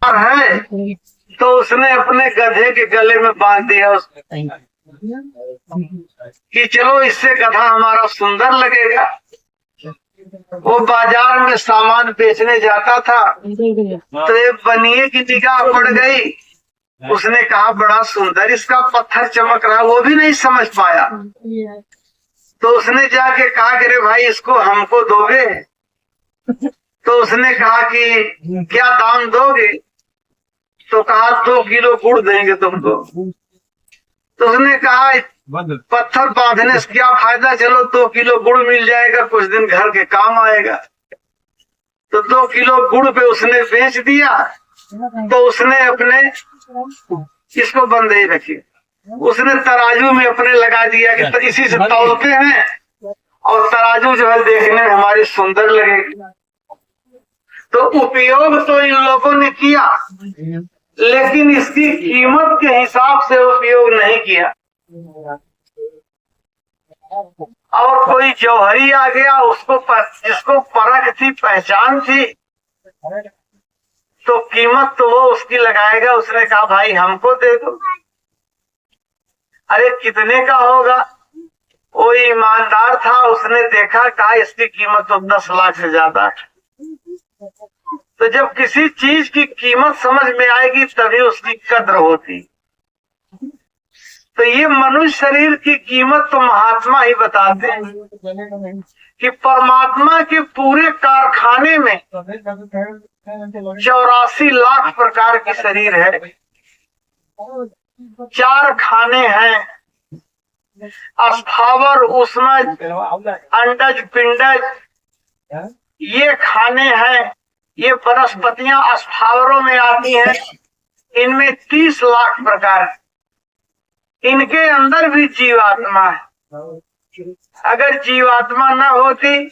सुंदर है तो उसने अपने गधे के गले में बांध दिया कि चलो इससे गधा हमारा सुंदर लगेगा। वो बाजार में सामान बेचने जाता था तो एक बनिए की निगाह पड़ गई। उसने कहा बड़ा सुंदर इसका पत्थर चमक रहा, वो भी नहीं समझ पाया। तो उसने जाके कहा कि अरे भाई इसको हमको दोगे? तो उसने कहा कि क्या दाम दोगे? तो कहा 2 किलो गुड़ देंगे तुमको। तो उसने कहा पत्थर बांधने से क्या फायदा, चलो 2 किलो गुड़ मिल जाएगा, कुछ दिन घर के काम आएगा। तो 2 किलो गुड़ पे उसने बेच दिया। तो उसने अपने इसको बंधे रखी, उसने तराजू में अपने लगा दिया कि तो इसी से तौलते हैं और तराजू जो है देखने में हमारी सुंदर लगेगी। तो उपयोग तो इन लोगों ने किया लेकिन इसकी कीमत के हिसाब से उपयोग नहीं किया। और कोई जौहरी आ गया, जिसको परख थी, पहचान थी, तो कीमत तो वो उसकी लगाएगा। उसने कहा भाई हमको दे दो। अरे कितने का होगा? वो ईमानदार था, उसने देखा, कहा इसकी कीमत तो 10 लाख से ज्यादा है। तो जब किसी चीज की कीमत समझ में आएगी तभी उसकी कद्र होती। तो ये मनुष्य शरीर की कीमत तो महात्मा ही बताते हैं कि परमात्मा के पूरे कारखाने में 84 लाख प्रकार के शरीर है। 4 खाने हैं, स्थावर, उष्मज, अंडज, पिंडज। ये खाने हैं, ये वनस्पतियां स्थावरों में आती हैं। इनमें 30 लाख प्रकार, इनके अंदर भी जीवात्मा है। अगर जीवात्मा न होती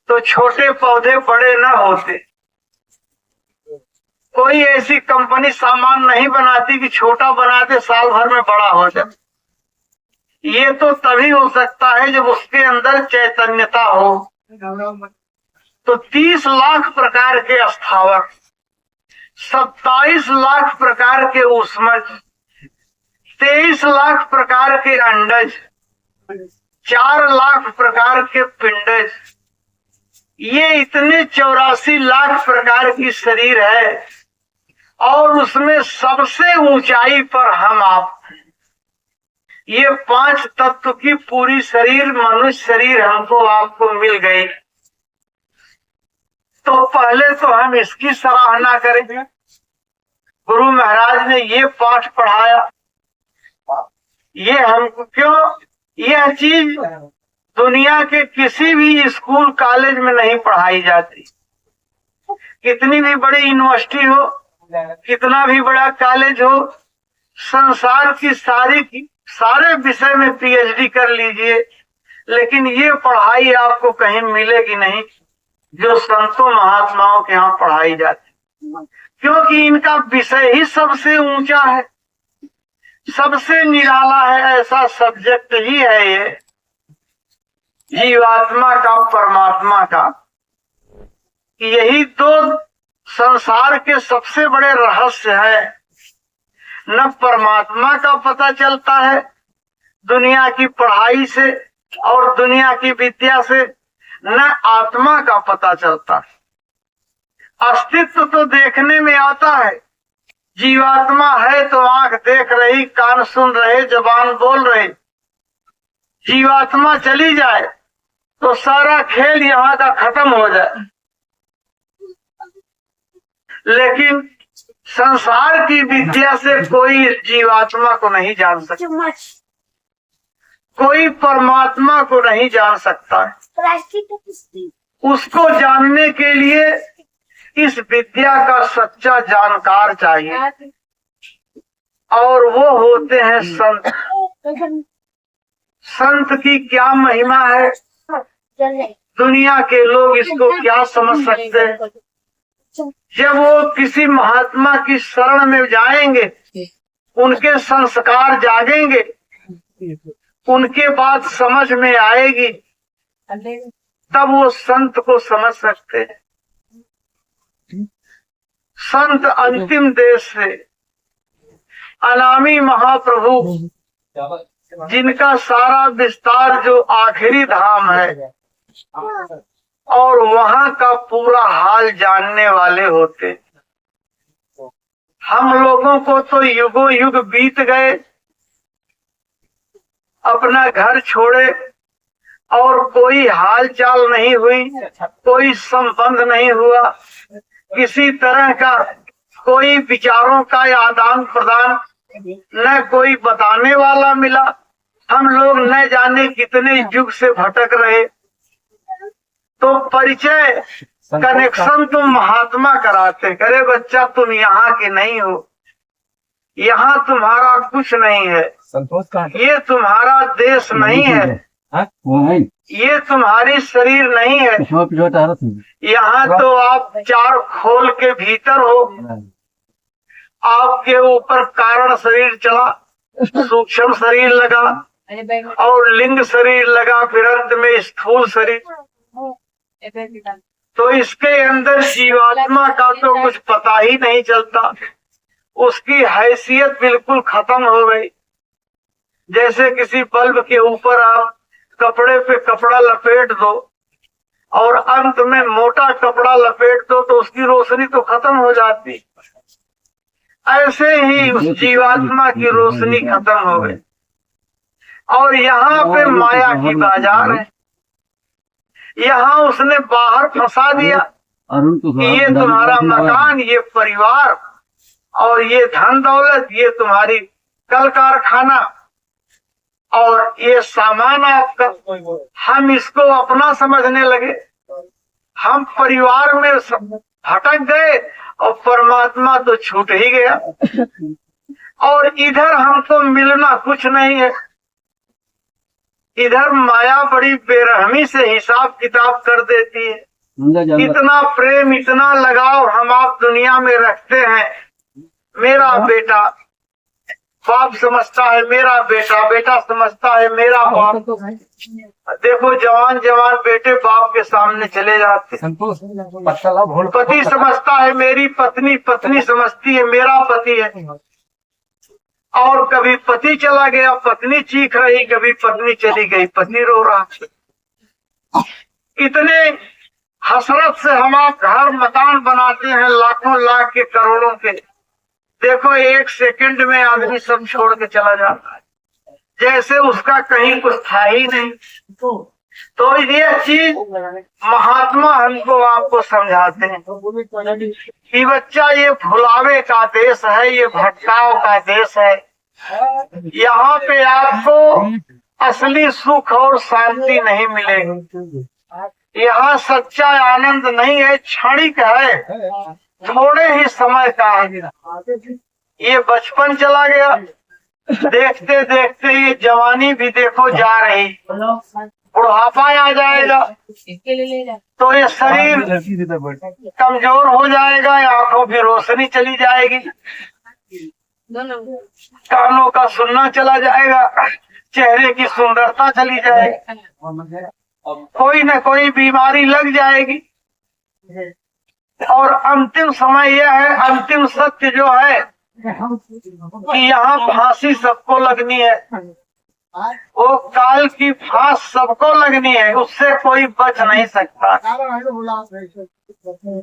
तो छोटे पौधे बड़े न होते। कोई ऐसी कंपनी सामान नहीं बनाती कि छोटा बनाते साल भर में बड़ा हो जाए। ये तो तभी हो सकता है जब उसके अंदर चैतन्यता हो। तो 30 लाख प्रकार के स्थावर, 27 लाख प्रकार के ऊष्मज, 23 लाख प्रकार के अंडज, 4 लाख प्रकार के पिंडज। ये इतने 84 लाख प्रकार की शरीर है और उसमें सबसे ऊंचाई पर हम आप। ये 5 तत्व की पूरी शरीर, मनुष्य शरीर हमको आपको मिल गई। तो पहले तो हम इसकी सराहना करेंगे। गुरु महाराज ने ये पाठ पढ़ाया, ये हमको क्यों, यह चीज दुनिया के किसी भी स्कूल कॉलेज में नहीं पढ़ाई जाती। कितनी भी बड़ी यूनिवर्सिटी हो, कितना भी बड़ा कॉलेज हो, संसार की सारे विषय में पीएचडी कर लीजिए, लेकिन ये पढ़ाई आपको कहीं मिलेगी नहीं जो संतों महात्माओं के यहाँ पढ़ाई जाती। क्योंकि इनका विषय ही सबसे ऊंचा है, सबसे निराला है। ऐसा सब्जेक्ट ही है ये जीवात्मा का, परमात्मा का। यही तो संसार के सबसे बड़े रहस्य है। न परमात्मा का पता चलता है दुनिया की पढ़ाई से और दुनिया की विद्या से, न आत्मा का पता चलता है। अस्तित्व तो देखने में आता है, जीवात्मा है तो आंख देख रही, कान सुन रहे, जबान बोल रहे। जीवात्मा चली जाए तो सारा खेल यहाँ का खत्म हो जाए। लेकिन संसार की विद्या से कोई जीवात्मा को नहीं जान सकता, कोई परमात्मा को नहीं जान सकता। उसको जानने के लिए इस विद्या का सच्चा जानकार चाहिए और वो होते हैं संत। संत की क्या महिमा है, दुनिया के लोग इसको क्या समझ सकते हैं। जब वो किसी महात्मा की शरण में जाएंगे, उनके संस्कार जागेंगे, उनके बात समझ में आएगी, तब वो संत को समझ सकते हैं। संत अंतिम देश से अनामी महाप्रभु जिनका सारा विस्तार जो आखिरी धाम है और वहां का पूरा हाल जानने वाले होते। हम लोगों को तो युगों युग बीत गए, अपना घर छोड़े और कोई हाल चाल नहीं हुई, कोई संबंध नहीं हुआ, किसी तरह का कोई विचारों का आदान प्रदान न कोई बताने वाला मिला। हम लोग न जाने कितने युग से भटक रहे। तो परिचय कनेक्शन तुम महात्मा कराते, करे बच्चा तुम यहाँ के नहीं हो, यहाँ तुम्हारा कुछ नहीं है, ये तुम्हारा देश नहीं है, ये तुम्हारी शरीर नहीं है, यहाँ तो आप चार खोल के भीतर हो। आपके ऊपर कारण शरीर चला, सूक्ष्म शरीर लगा और लिंग शरीर लगा, फिर अंत में स्थूल शरीर। तो इसके अंदर जीवात्मा का तो कुछ पता ही नहीं चलता, उसकी हैसियत बिल्कुल खत्म हो गई। जैसे किसी बल्ब के ऊपर आप कपड़े पे कपड़ा लपेट दो और अंत में मोटा कपड़ा लपेट दो तो उसकी रोशनी तो खत्म हो जाती। ऐसे ही उस जीवात्मा की रोशनी खत्म हो गई। और यहाँ पे माया की बाजार है, यहाँ उसने बाहर फंसा दिया कि ये तुम्हारा मकान, ये परिवार और ये धन दौलत, ये तुम्हारी कल कारखाना और ये सामान आपका। हम इसको अपना समझने लगे, हम परिवार में भटक गए और परमात्मा तो छूट ही गया। और इधर हमको मिलना कुछ नहीं है, इधर माया बड़ी बेरहमी से हिसाब किताब कर देती है। इतना प्रेम, इतना लगाव हम आप दुनिया में रखते हैं। मेरा बेटा बाप समझता है मेरा बेटा, बेटा समझता है मेरा बाप। देखो जवान जवान बेटे बाप के सामने चले जाते। पति समझता है मेरी पत्नी, पत्नी समझती है मेरा पति है। और कभी पति चला गया, पत्नी चीख रही, कभी पत्नी चली गई, पति रो रहा। इतने हसरत से हम आप घर मकान बनाते हैं, लाखों लाख के करोड़ों के। देखो एक सेकंड में आदमी सब छोड़ के चला जाता है, जैसे उसका कहीं कुछ था ही नहीं। तो ये चीज महात्मा हमको आपको समझाते हैं कि बच्चा ये भुलावे का देश है, ये भटकाव का देश है। यहाँ पे आपको असली सुख और शांति नहीं मिलेगी। यहाँ सच्चा आनंद नहीं है, क्षणिक है, थोड़े ही समय का है। ये बचपन चला गया, देखते देखते ये जवानी भी देखो जा रही, बुढ़ापा आ जाएगा तो ये शरीर कमजोर हो जाएगा, आंखों की रोशनी चली जाएगी, कानों का सुनना चला जाएगा, चेहरे की सुंदरता चली जाएगी, कोई न कोई बीमारी लग जाएगी। और अंतिम समय यह है, अंतिम सत्य जो है कि यहाँ फांसी सबको लगनी है, वो काल की फांस सबको लगनी है, उससे कोई बच नहीं सकता।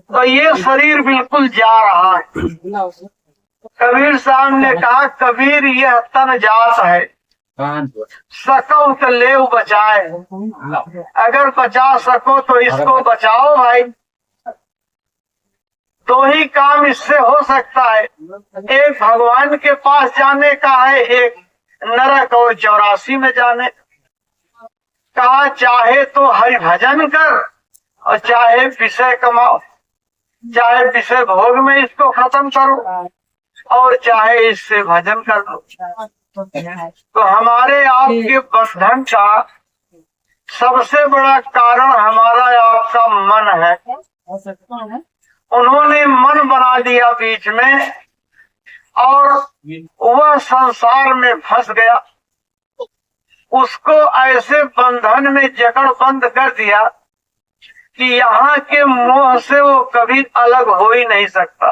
तो ये शरीर बिल्कुल जा रहा है। कबीर साहब ने कहा, कबीर यह तन जात है, सको तो ले बचाए, अगर बचा सको तो इसको बचाओ भाई। दो ही काम इससे हो सकता है, एक भगवान के पास जाने का है, एक नरक और 84 में जाने। कहा चाहे तो हरि भजन कर और चाहे विषय कमाओ, चाहे विषय भोग में इसको खत्म करो और चाहे इससे भजन कर लो। तो हमारे आपके बंधन का सबसे बड़ा कारण हमारा आपका मन है। उन्होंने मन बना दिया बीच में और वह संसार में फंस गया, उसको ऐसे बंधन में जकड़ बंद कर दिया कि यहाँ के मोह से वो कभी अलग हो ही नहीं सकता।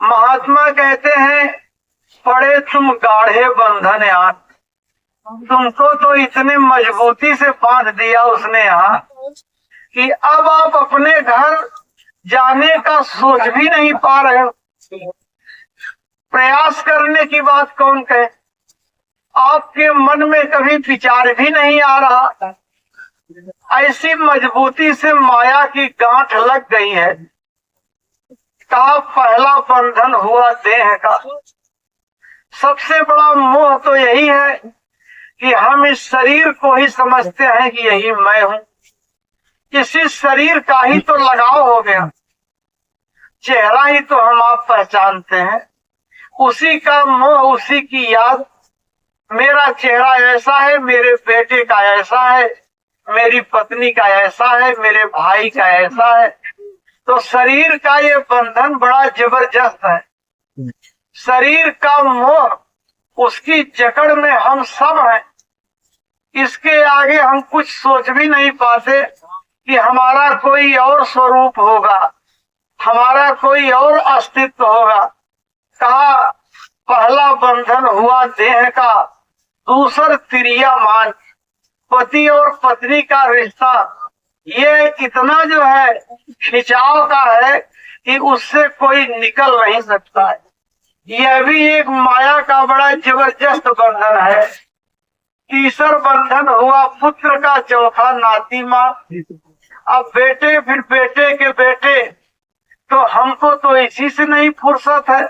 महात्मा कहते हैं पड़े तुम गाढ़े बंधन यार, तुमको तो इतने मजबूती से बांध दिया उसने यहाँ कि अब आप अपने घर जाने का सोच भी नहीं पा रहे हो। प्रयास करने की बात कौन कहे, आपके मन में कभी विचार भी नहीं आ रहा। ऐसी मजबूती से माया की गांठ लग गई है। कहा पहला बंधन हुआ देह का। सबसे बड़ा मोह तो यही है कि हम इस शरीर को ही समझते हैं कि यही मैं हूं। इसी शरीर का ही तो लगाव हो गया, चेहरा ही तो हम आप पहचानते हैं, उसी का मोह, उसी की याद। मेरा चेहरा ऐसा है, मेरे बेटे का ऐसा है, मेरी पत्नी का ऐसा है, मेरे भाई का ऐसा है। तो शरीर का ये बंधन बड़ा जबरदस्त है। शरीर का मोह, उसकी जकड़ में हम सब हैं। इसके आगे हम कुछ सोच भी नहीं पाते कि हमारा कोई और स्वरूप होगा, हमारा कोई और अस्तित्व होगा। कहा पहला बंधन हुआ देह का, दूसर तिरिया मान। पति और पत्नी का रिश्ता ये इतना जो है खिंचाव का है कि उससे कोई निकल नहीं सकता है। यह भी एक माया का बड़ा जबरदस्त बंधन है। तीसर बंधन हुआ पुत्र का, चौथा नाती माँ। अब बेटे, फिर बेटे के बेटे, तो हमको तो इसी से नहीं फुर्सत है।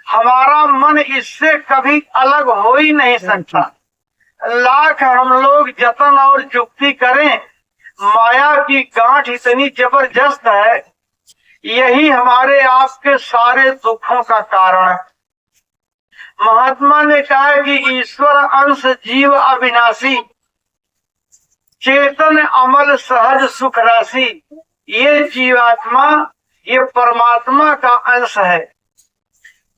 हमारा मन इससे कभी अलग हो ही नहीं सकता। लाख हम लोग जतन और जुक्ति करें, माया की गांठ इतनी जबरदस्त है, यही हमारे आपके सारे दुखों का कारण है। महात्मा ने कहा कि ईश्वर अंश जीव अविनाशी, चेतन अमल सहज सुख राशि। ये जीवात्मा, ये परमात्मा का अंश है।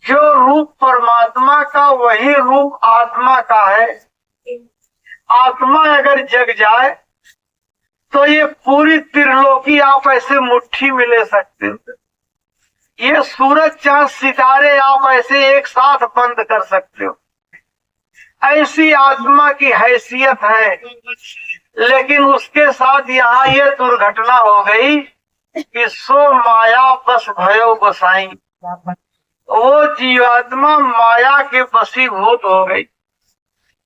जो रूप परमात्मा का वही रूप आत्मा का है। आत्मा अगर जग जाए तो ये पूरी त्रिलोकी आप ऐसे मुट्ठी में ले सकते हो। ये सूरज चांद सितारे आप ऐसे एक साथ बंद कर सकते हो। ऐसी आत्मा की हैसियत है। लेकिन उसके साथ यहाँ ये दुर्घटना हो गई कि सो माया बस भयो बसाई। वो जीवात्मा माया के वशीभूत हो गई।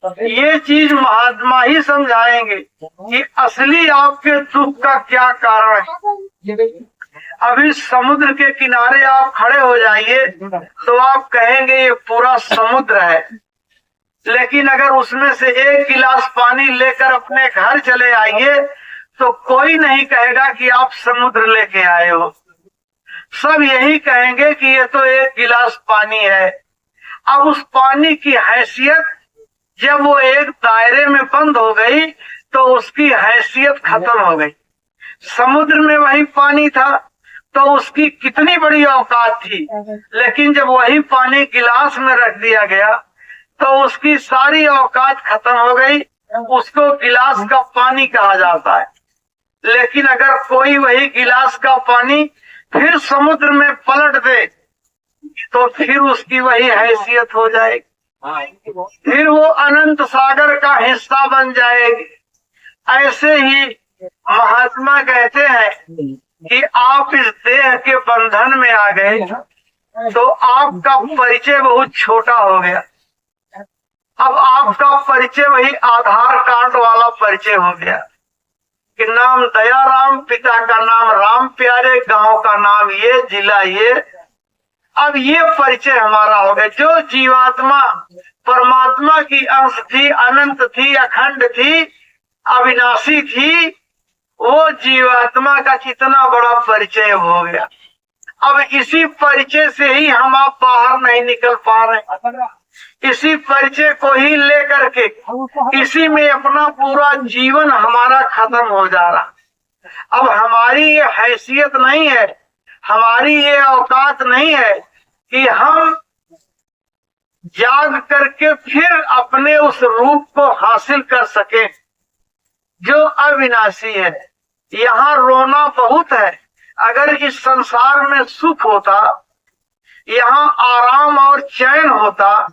ये चीज महात्मा ही समझाएंगे कि असली आपके दुख का क्या कारण है। अभी समुद्र के किनारे आप खड़े हो जाइए तो आप कहेंगे ये पूरा समुद्र है। लेकिन अगर उसमें से एक गिलास पानी लेकर अपने घर चले आइए तो कोई नहीं कहेगा कि आप समुद्र लेके आए हो। सब यही कहेंगे कि ये तो एक गिलास पानी है। अब उस पानी की हैसियत जब वो एक दायरे में बंद हो गई तो उसकी हैसियत खत्म हो गई। समुद्र में वही पानी था तो उसकी कितनी बड़ी औकात थी, लेकिन जब वही पानी गिलास में रख दिया गया तो उसकी सारी औकात खत्म हो गई। उसको गिलास का पानी कहा जाता है। लेकिन अगर कोई वही गिलास का पानी फिर समुद्र में पलट दे तो फिर उसकी वही हैसियत हो जाएगी, फिर वो अनंत सागर का हिस्सा बन जाएगी। ऐसे ही महात्मा कहते हैं कि आप इस देह के बंधन में आ गए तो आपका परिचय बहुत छोटा हो गया। अब आपका परिचय वही आधार कार्ड वाला परिचय हो गया कि नाम दया राम, पिता का नाम राम प्यारे, गांव का नाम ये, जिला ये। अब ये परिचय हमारा हो गया। जो जीवात्मा परमात्मा की अंश थी, अनंत थी, अखंड थी, अविनाशी थी, वो जीवात्मा का कितना बड़ा परिचय हो गया। अब इसी परिचय से ही हम आप बाहर नहीं निकल पा रहे। इसी परिचय को ही लेकर के इसी में अपना पूरा जीवन हमारा खत्म हो जा रहा। अब हमारी ये हैसियत नहीं है, हमारी ये औकात नहीं है कि हम जाग करके फिर अपने उस रूप को हासिल कर सके जो अविनाशी है। यहाँ रोना बहुत है। अगर इस संसार में सुख होता, यहाँ आराम और चैन होता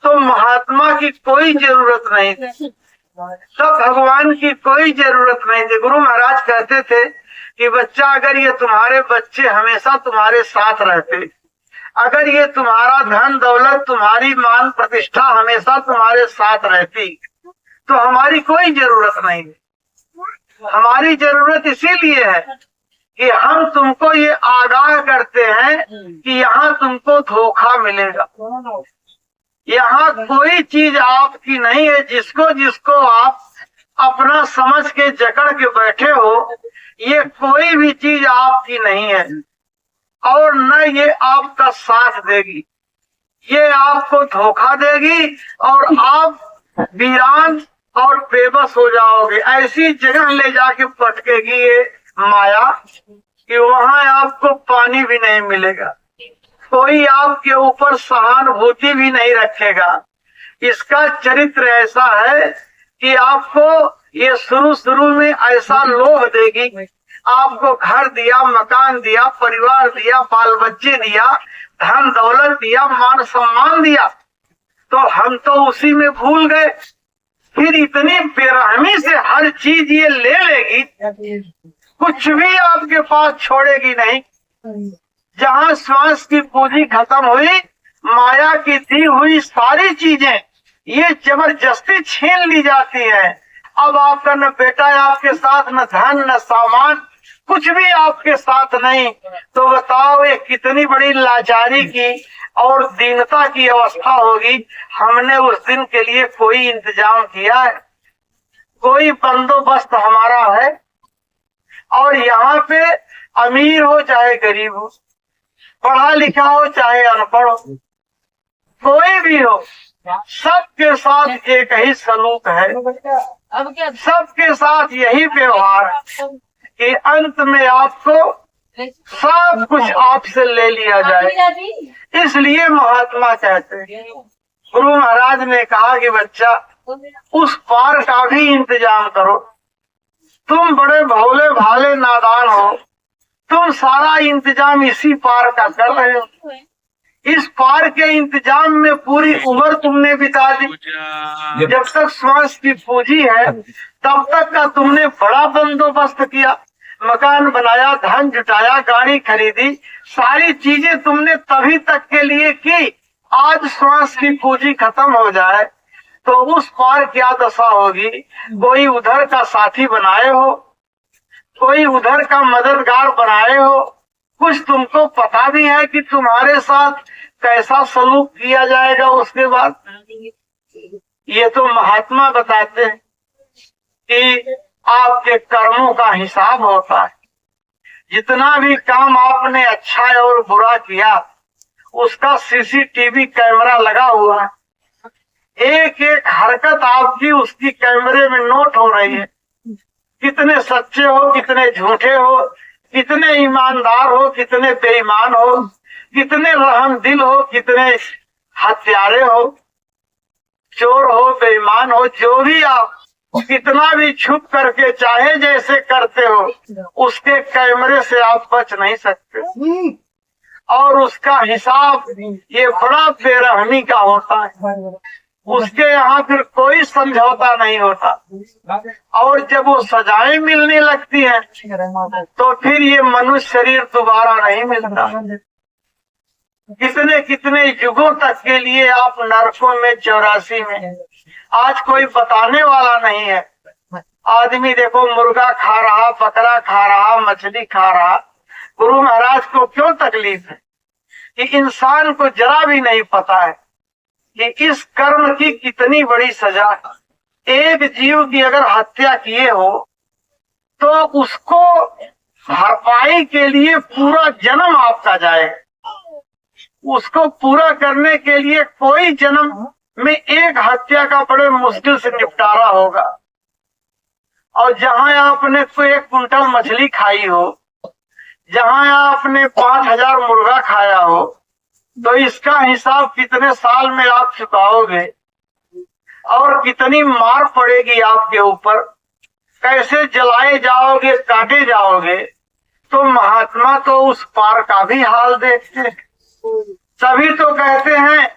तो महात्मा की कोई जरूरत नहीं थी, तो भगवान की कोई जरूरत नहीं थी। गुरु महाराज कहते थे कि बच्चा, अगर ये तुम्हारे बच्चे हमेशा तुम्हारे साथ रहते, अगर ये तुम्हारा धन दौलत तुम्हारी मान प्रतिष्ठा हमेशा तुम्हारे साथ रहती, तो हमारी कोई जरूरत नहीं। हमारी जरूरत इसीलिए है कि हम तुमको ये आगाह करते हैं कि यहाँ तुमको धोखा मिलेगा। यहाँ कोई चीज आपकी नहीं है, जिसको जिसको आप अपना समझ के जकड़ के बैठे हो, ये कोई भी चीज आपकी नहीं है और न ये आपका साथ देगी। ये आपको धोखा देगी और आप वीरान और बेबस हो जाओगे। ऐसी जगह ले जाके पटकेगी ये माया कि वहां आपको पानी भी नहीं मिलेगा, कोई आपके ऊपर सहानुभूति भी नहीं रखेगा। इसका चरित्र ऐसा है कि आपको ये शुरू में ऐसा लोभ देगी, आपको घर दिया, मकान दिया, परिवार दिया, बाल बच्चे दिया, धन दौलत दिया, मान सम्मान दिया, तो हम तो उसी में भूल गए। फिर इतनी बेरहमी से हर चीज ये ले लेगी, कुछ भी आपके पास छोड़ेगी नहीं। जहाँ श्वास की पूंजी खत्म हुई, माया की दी हुई सारी चीजें ये जबरदस्ती छीन ली जाती है। अब आपका न बेटा है आपके साथ, न धन न सामान, कुछ भी आपके साथ नहीं। तो बताओ ये कितनी बड़ी लाचारी की और दीनता की अवस्था होगी। हमने उस दिन के लिए कोई इंतजाम किया है, कोई बंदोबस्त हमारा है? और यहाँ पे अमीर हो चाहे गरीब हो, पढ़ा लिखा हो चाहे अनपढ़ हो, कोई भी हो, सबके साथ एक ही सलूक है, सबके साथ यही व्यवहार है कि अंत में आपको सब कुछ आपसे ले लिया जाए। इसलिए महात्मा कहते हैं, गुरु महाराज ने कहा कि बच्चा उस पार का भी इंतजाम करो। तुम बड़े भोले भाले नादान हो, तुम सारा इंतजाम इसी पार का कर रहे हो। इस पार के इंतजाम में पूरी उम्र तुमने बिता दी। जब तक श्वास की पूंजी है तब तक का तुमने बड़ा बंदोबस्त किया, मकान बनाया, धन जुटाया, गाड़ी खरीदी, सारी चीजें तुमने तभी तक के लिए की। आज श्वास की पूंजी खत्म हो जाए तो उस पार क्या दशा होगी? कोई उधर का साथी बनाए हो, कोई उधर का मददगार बनाए हो, कुछ तुमको पता भी है कि तुम्हारे साथ कैसा सलूक किया जाएगा उसके बाद? ये तो महात्मा बताते हैं कि आपके कर्मों का हिसाब होता है। जितना भी काम आपने अच्छा और बुरा किया उसका सीसीटीवी कैमरा लगा हुआ है। एक एक हरकत आपकी उसकी कैमरे में नोट हो रही है। कितने सच्चे हो, कितने झूठे हो, कितने ईमानदार हो, कितने बेईमान हो, कितने रहम दिल हो, कितने हत्यारे हो, चोर हो, बेईमान हो, जो भी आप कितना भी छुप करके चाहे जैसे करते हो, उसके कैमरे से आप बच नहीं सकते। और उसका हिसाब ये बड़ा बेरहमी का होता है। उसके यहाँ फिर कोई समझौता नहीं होता। और जब वो सजाएं मिलने लगती हैं तो फिर ये मनुष्य शरीर दोबारा नहीं मिलता। कितने कितने युगों तक के लिए आप नरकों में, 84 में, आज कोई बताने वाला नहीं है। आदमी देखो मुर्गा खा रहा, बकरा खा रहा, मछली खा रहा। गुरु महाराज को क्यों तकलीफ है कि इंसान को जरा भी नहीं पता है कि इस कर्म की कितनी बड़ी सजा है। एक जीव की अगर हत्या किए हो तो उसको भरपाई के लिए पूरा जन्म आपका जाएगा। उसको पूरा करने के लिए कोई जन्म में एक हत्या का बड़े मुश्किल से निपटारा होगा। और जहां आपने तो 1 कुंटल मछली खाई हो, जहां आपने 5000 मुर्गा खाया हो, तो इसका हिसाब कितने साल में आप चुकाओगे और कितनी मार पड़ेगी आपके ऊपर, कैसे जलाए जाओगे, काटे जाओगे। तो महात्मा तो उस पार का भी हाल देखते हैं। तभी तो कहते हैं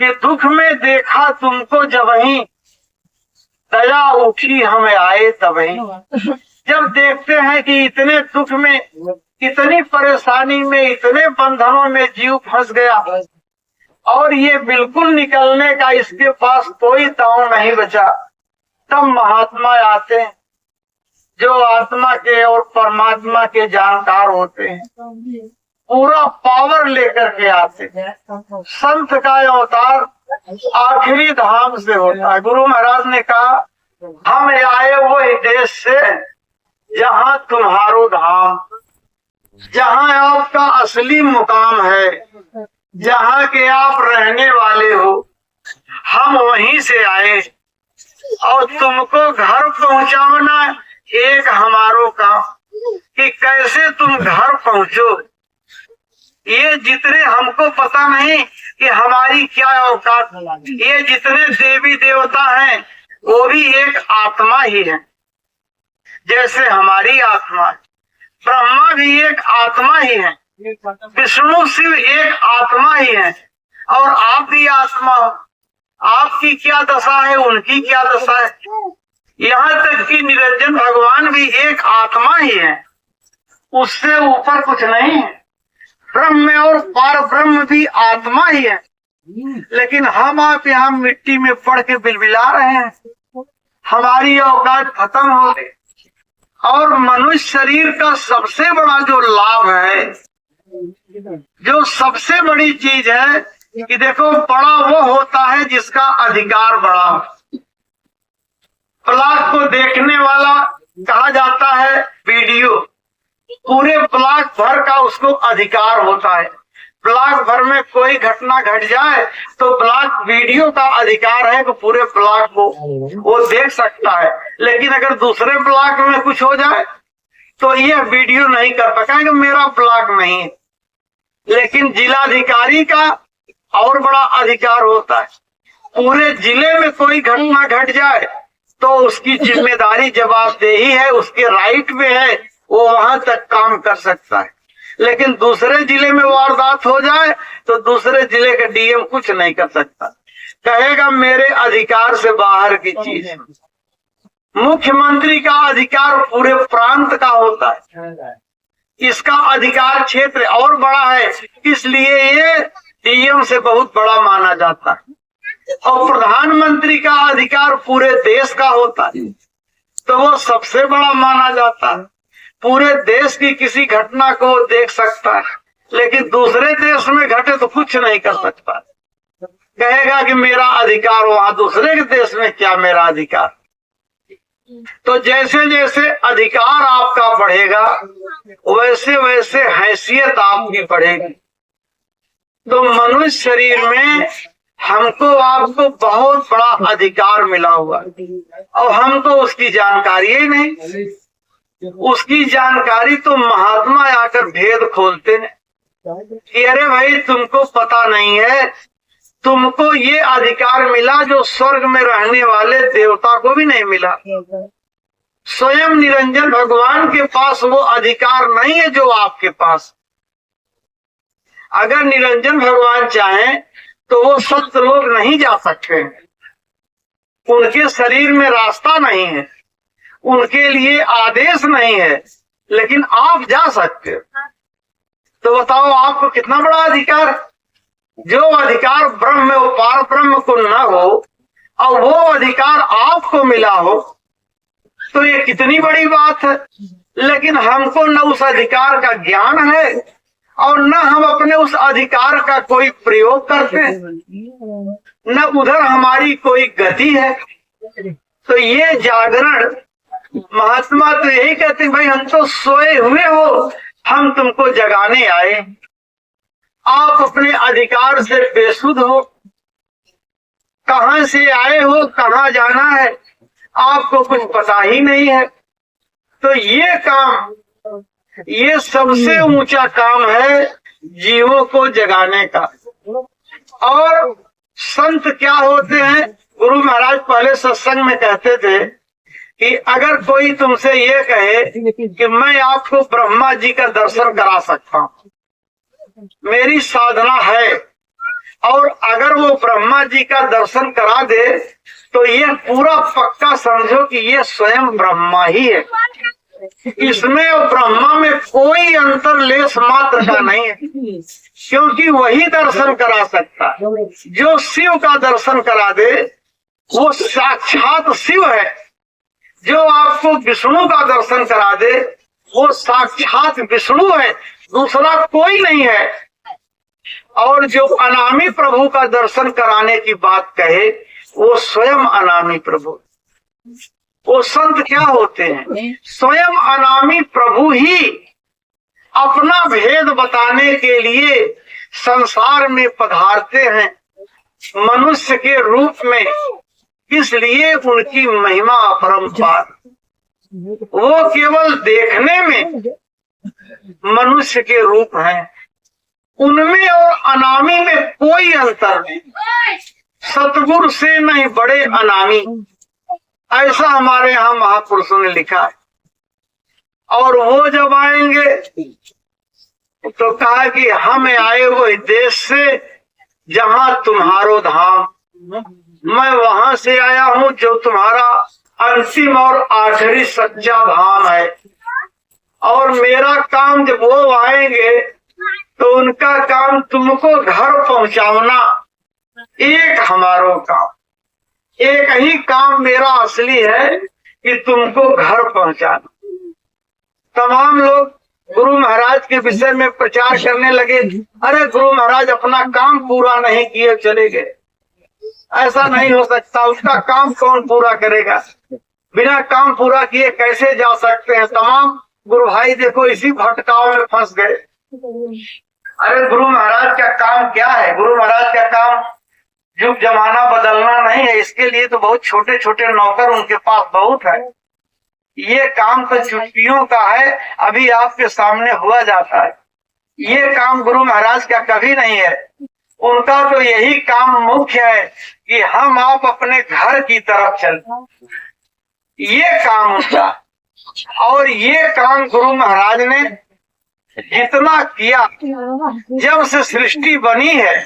कि दुख में देखा तुमको जबहीं, दया उठी हमें आए तबहीं। जब देखते हैं कि इतने दुख में, इतनी परेशानी में, इतने बंधनों में जीव फंस गया और ये बिल्कुल निकलने का इसके पास कोई दांव नहीं बचा, तब महात्मा आते हैं जो आत्मा के और परमात्मा के जानकार होते हैं, पूरा पावर लेकर के आते हैं। संत का अवतार आखिरी धाम से होता है। गुरु महाराज ने कहा हम आए वही देश से जहाँ तुम्हारो धाम, जहाँ आपका असली मुकाम है, जहाँ के आप रहने वाले हो, हम वहीं से आए और तुमको घर पहुँचाना एक हमारो काम कि कैसे तुम घर पहुँचो। ये जितने हमको पता नहीं कि हमारी क्या औकात, ये जितने देवी देवता हैं वो भी एक आत्मा ही है, जैसे हमारी आत्मा है। ब्रह्मा भी एक आत्मा ही है, विष्णु शिव एक आत्मा ही है, और आप भी आत्मा हो। आपकी क्या दशा है, उनकी क्या दशा है, यहाँ तक कि निरंजन भगवान भी एक आत्मा ही है, उससे ऊपर कुछ नहीं है। ब्रह्म और पार ब्रह्म भी आत्मा ही है, लेकिन हम आप यहाँ मिट्टी में पड़ के बिलबिला रहे हैं, हमारी औकात खत्म हो गई। और मनुष्य शरीर का सबसे बड़ा जो लाभ है, जो सबसे बड़ी चीज है कि देखो, बड़ा वो होता है जिसका अधिकार बड़ा हो। ब्लॉक को देखने वाला कहा जाता है वीडियो, पूरे ब्लॉक भर का उसको अधिकार होता है। ब्लॉक भर में कोई घटना घट जाए तो ब्लॉक वीडियो का अधिकार है कि पूरे ब्लॉक को वो देख सकता है, लेकिन अगर दूसरे ब्लॉक में कुछ हो जाए तो ये वीडियो नहीं कर पाएगा कि मेरा ब्लॉक नहीं है। लेकिन जिलाधिकारी का और बड़ा अधिकार होता है, पूरे जिले में कोई घटना घट जाए तो उसकी जिम्मेदारी जवाबदेही है, उसके राइट में है, वो वहां तक काम कर सकता है। लेकिन दूसरे जिले में वारदात हो जाए तो दूसरे जिले का डीएम कुछ नहीं कर सकता, कहेगा मेरे अधिकार से बाहर की चीज है। मुख्यमंत्री का अधिकार पूरे प्रांत का होता है, इसका अधिकार क्षेत्र और बड़ा है, इसलिए ये डीएम से बहुत बड़ा माना जाता है। और प्रधानमंत्री का अधिकार पूरे देश का होता है, तो वो सबसे बड़ा माना जाता है। पूरे देश की किसी घटना को देख सकता है, लेकिन दूसरे देश में घटे तो कुछ नहीं कर सकता, कहेगा कि मेरा अधिकार वहां, दूसरे के देश में क्या मेरा अधिकार। तो जैसे जैसे अधिकार आपका बढ़ेगा वैसे वैसे हैसियत आपकी बढ़ेगी। तो मनुष्य शरीर में हमको आपको बहुत बड़ा अधिकार मिला हुआ और हमको उसकी जानकारी ही नहीं। उसकी जानकारी तो महात्मा आकर भेद खोलते हैं कि अरे भाई तुमको पता नहीं है, तुमको ये अधिकार मिला जो स्वर्ग में रहने वाले देवता को भी नहीं मिला। स्वयं निरंजन भगवान के पास वो अधिकार नहीं है जो आपके पास। अगर निरंजन भगवान चाहें तो वो सत्य लोग नहीं जा सकते, उनके शरीर में रास्ता नहीं है, उनके लिए आदेश नहीं है, लेकिन आप जा सकते हो। तो बताओ आपको कितना बड़ा अधिकार। जो अधिकार ब्रह्म में पार ब्रह्म को न हो और वो अधिकार आपको मिला हो तो ये कितनी बड़ी बात है। लेकिन हमको न उस अधिकार का ज्ञान है और न हम अपने उस अधिकार का कोई प्रयोग करते हैं, न उधर हमारी कोई गति है। तो ये जागरण महात्मा तो यही कहते हैं, भाई हम तो सोए हुए हो, हम तुमको जगाने आए। आप अपने अधिकार से बेसुध हो, कहां से आए हो, कहां जाना है, आपको कुछ पता ही नहीं है। तो ये काम, ये सबसे ऊंचा काम है जीवों को जगाने का। और संत क्या होते हैं, गुरु महाराज पहले सत्संग में कहते थे कि अगर कोई तुमसे ये कहे कि मैं आपको ब्रह्मा जी का दर्शन करा सकता हूँ, मेरी साधना है, और अगर वो ब्रह्मा जी का दर्शन करा दे तो ये पूरा पक्का समझो कि ये स्वयं ब्रह्मा ही है। इसमें और ब्रह्मा में कोई अंतर लेस मात्र का नहीं है, क्योंकि वही दर्शन करा सकता है। जो शिव का दर्शन करा दे वो साक्षात शिव है। जो आपको विष्णु का दर्शन करा दे वो साक्षात विष्णु है, दूसरा कोई नहीं है। और जो अनामी प्रभु का दर्शन कराने की बात कहे वो स्वयं अनामी प्रभु। वो संत क्या होते हैं? स्वयं अनामी प्रभु ही अपना भेद बताने के लिए संसार में पधारते हैं मनुष्य के रूप में, इसलिए उनकी महिमा अपरंपार। वो केवल देखने में मनुष्य के रूप हैं, उनमें और अनामी में कोई अंतर नहीं। सतगुरु से नहीं बड़े अनामी, ऐसा हमारे यहाँ महापुरुषों ने लिखा है। और वो जब आएंगे तो कहा कि हम आए वो देश से जहां तुम्हारो धाम, मैं वहां से आया हूं जो तुम्हारा अंतिम और आखिरी सच्चा धाम है। और मेरा काम जब वो आएंगे तो उनका काम तुमको घर पहुंचाना, एक हमारो काम, एक ही काम मेरा असली है कि तुमको घर पहुंचाना। तमाम लोग गुरु महाराज के विषय में प्रचार करने लगे, अरे गुरु महाराज अपना काम पूरा नहीं किए चले गए। ऐसा नहीं हो सकता, उसका काम कौन पूरा करेगा? बिना काम पूरा किए कैसे जा सकते हैं? तमाम गुरु भाई देखो इसी भटकाव में फंस गए। अरे गुरु महाराज का काम क्या है? गुरु महाराज का काम युग जमाना बदलना नहीं है, इसके लिए तो बहुत छोटे छोटे नौकर उनके पास बहुत है। ये काम तो चुटकियों का है, अभी आपके सामने हुआ जाता है। ये काम गुरु महाराज का कभी नहीं है। उनका तो यही काम मुख्य है कि हम आप अपने घर की तरफ चलें, ये काम उनका। और ये काम गुरु महाराज ने जितना किया, जब से सृष्टि बनी है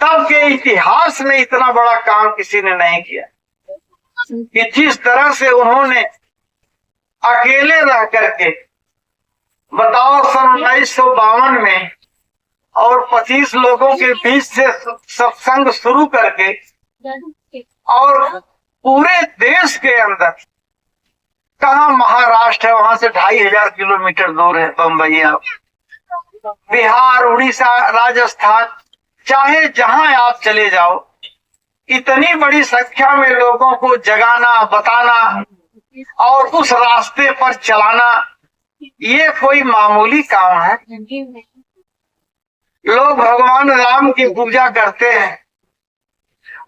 तब के इतिहास में इतना बड़ा काम किसी ने नहीं किया कि जिस तरह से उन्होंने अकेले रह करके, बताओ सन 1952 में और 25 लोगों के बीच से सत्संग शुरू करके, और पूरे देश के अंदर, कहा महाराष्ट्र है वहां से 2500 किलोमीटर दूर है बम्बई, बिहार, उड़ीसा, राजस्थान, चाहे जहां आप चले जाओ, इतनी बड़ी संख्या में लोगों को जगाना, बताना और उस रास्ते पर चलाना, ये कोई मामूली काम है? लोग भगवान राम की पूजा करते हैं,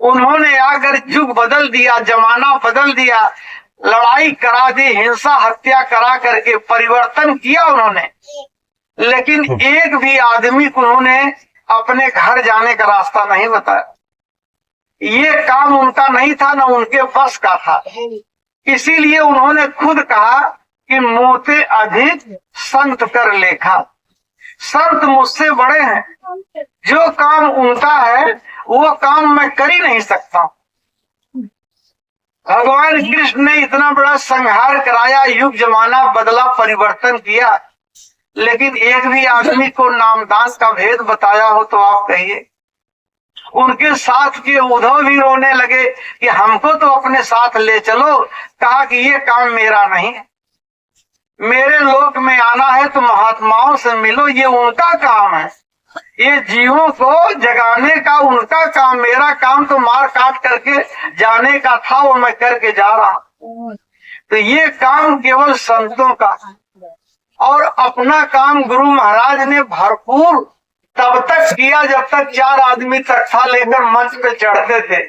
उन्होंने आकर युग बदल दिया, जमाना बदल दिया, लड़ाई करा दी, हिंसा हत्या करा करके परिवर्तन किया उन्होंने। लेकिन एक भी आदमी को उन्होंने अपने घर जाने का रास्ता नहीं बताया। ये काम उनका नहीं था, ना उनके बस का था। इसीलिए उन्होंने खुद कहा कि मोते अधिक संत कर लेखा। संत मुझसे बड़े हैं, जो काम उनका है वो काम मैं कर ही नहीं सकता। भगवान कृष्ण ने इतना बड़ा संहार कराया, युग जमाना बदला, परिवर्तन किया, लेकिन एक भी आदमी को नामदान का भेद बताया हो तो आप कहिए। उनके साथ के उद्धव भी रोने लगे कि हमको तो अपने साथ ले चलो। कहा कि ये काम मेरा नहीं है, मेरे लोक में आना है तो महात्माओं से मिलो, ये उनका काम है। ये जीवों को जगाने का उनका काम, मेरा काम तो मार काट करके जाने का था, वो मैं करके जा रहा हूं। तो ये काम केवल संतों का। और अपना काम गुरु महाराज ने भरपूर तब तक किया जब तक 4 आदमी तख्ता लेकर मंच पे चढ़ते थे,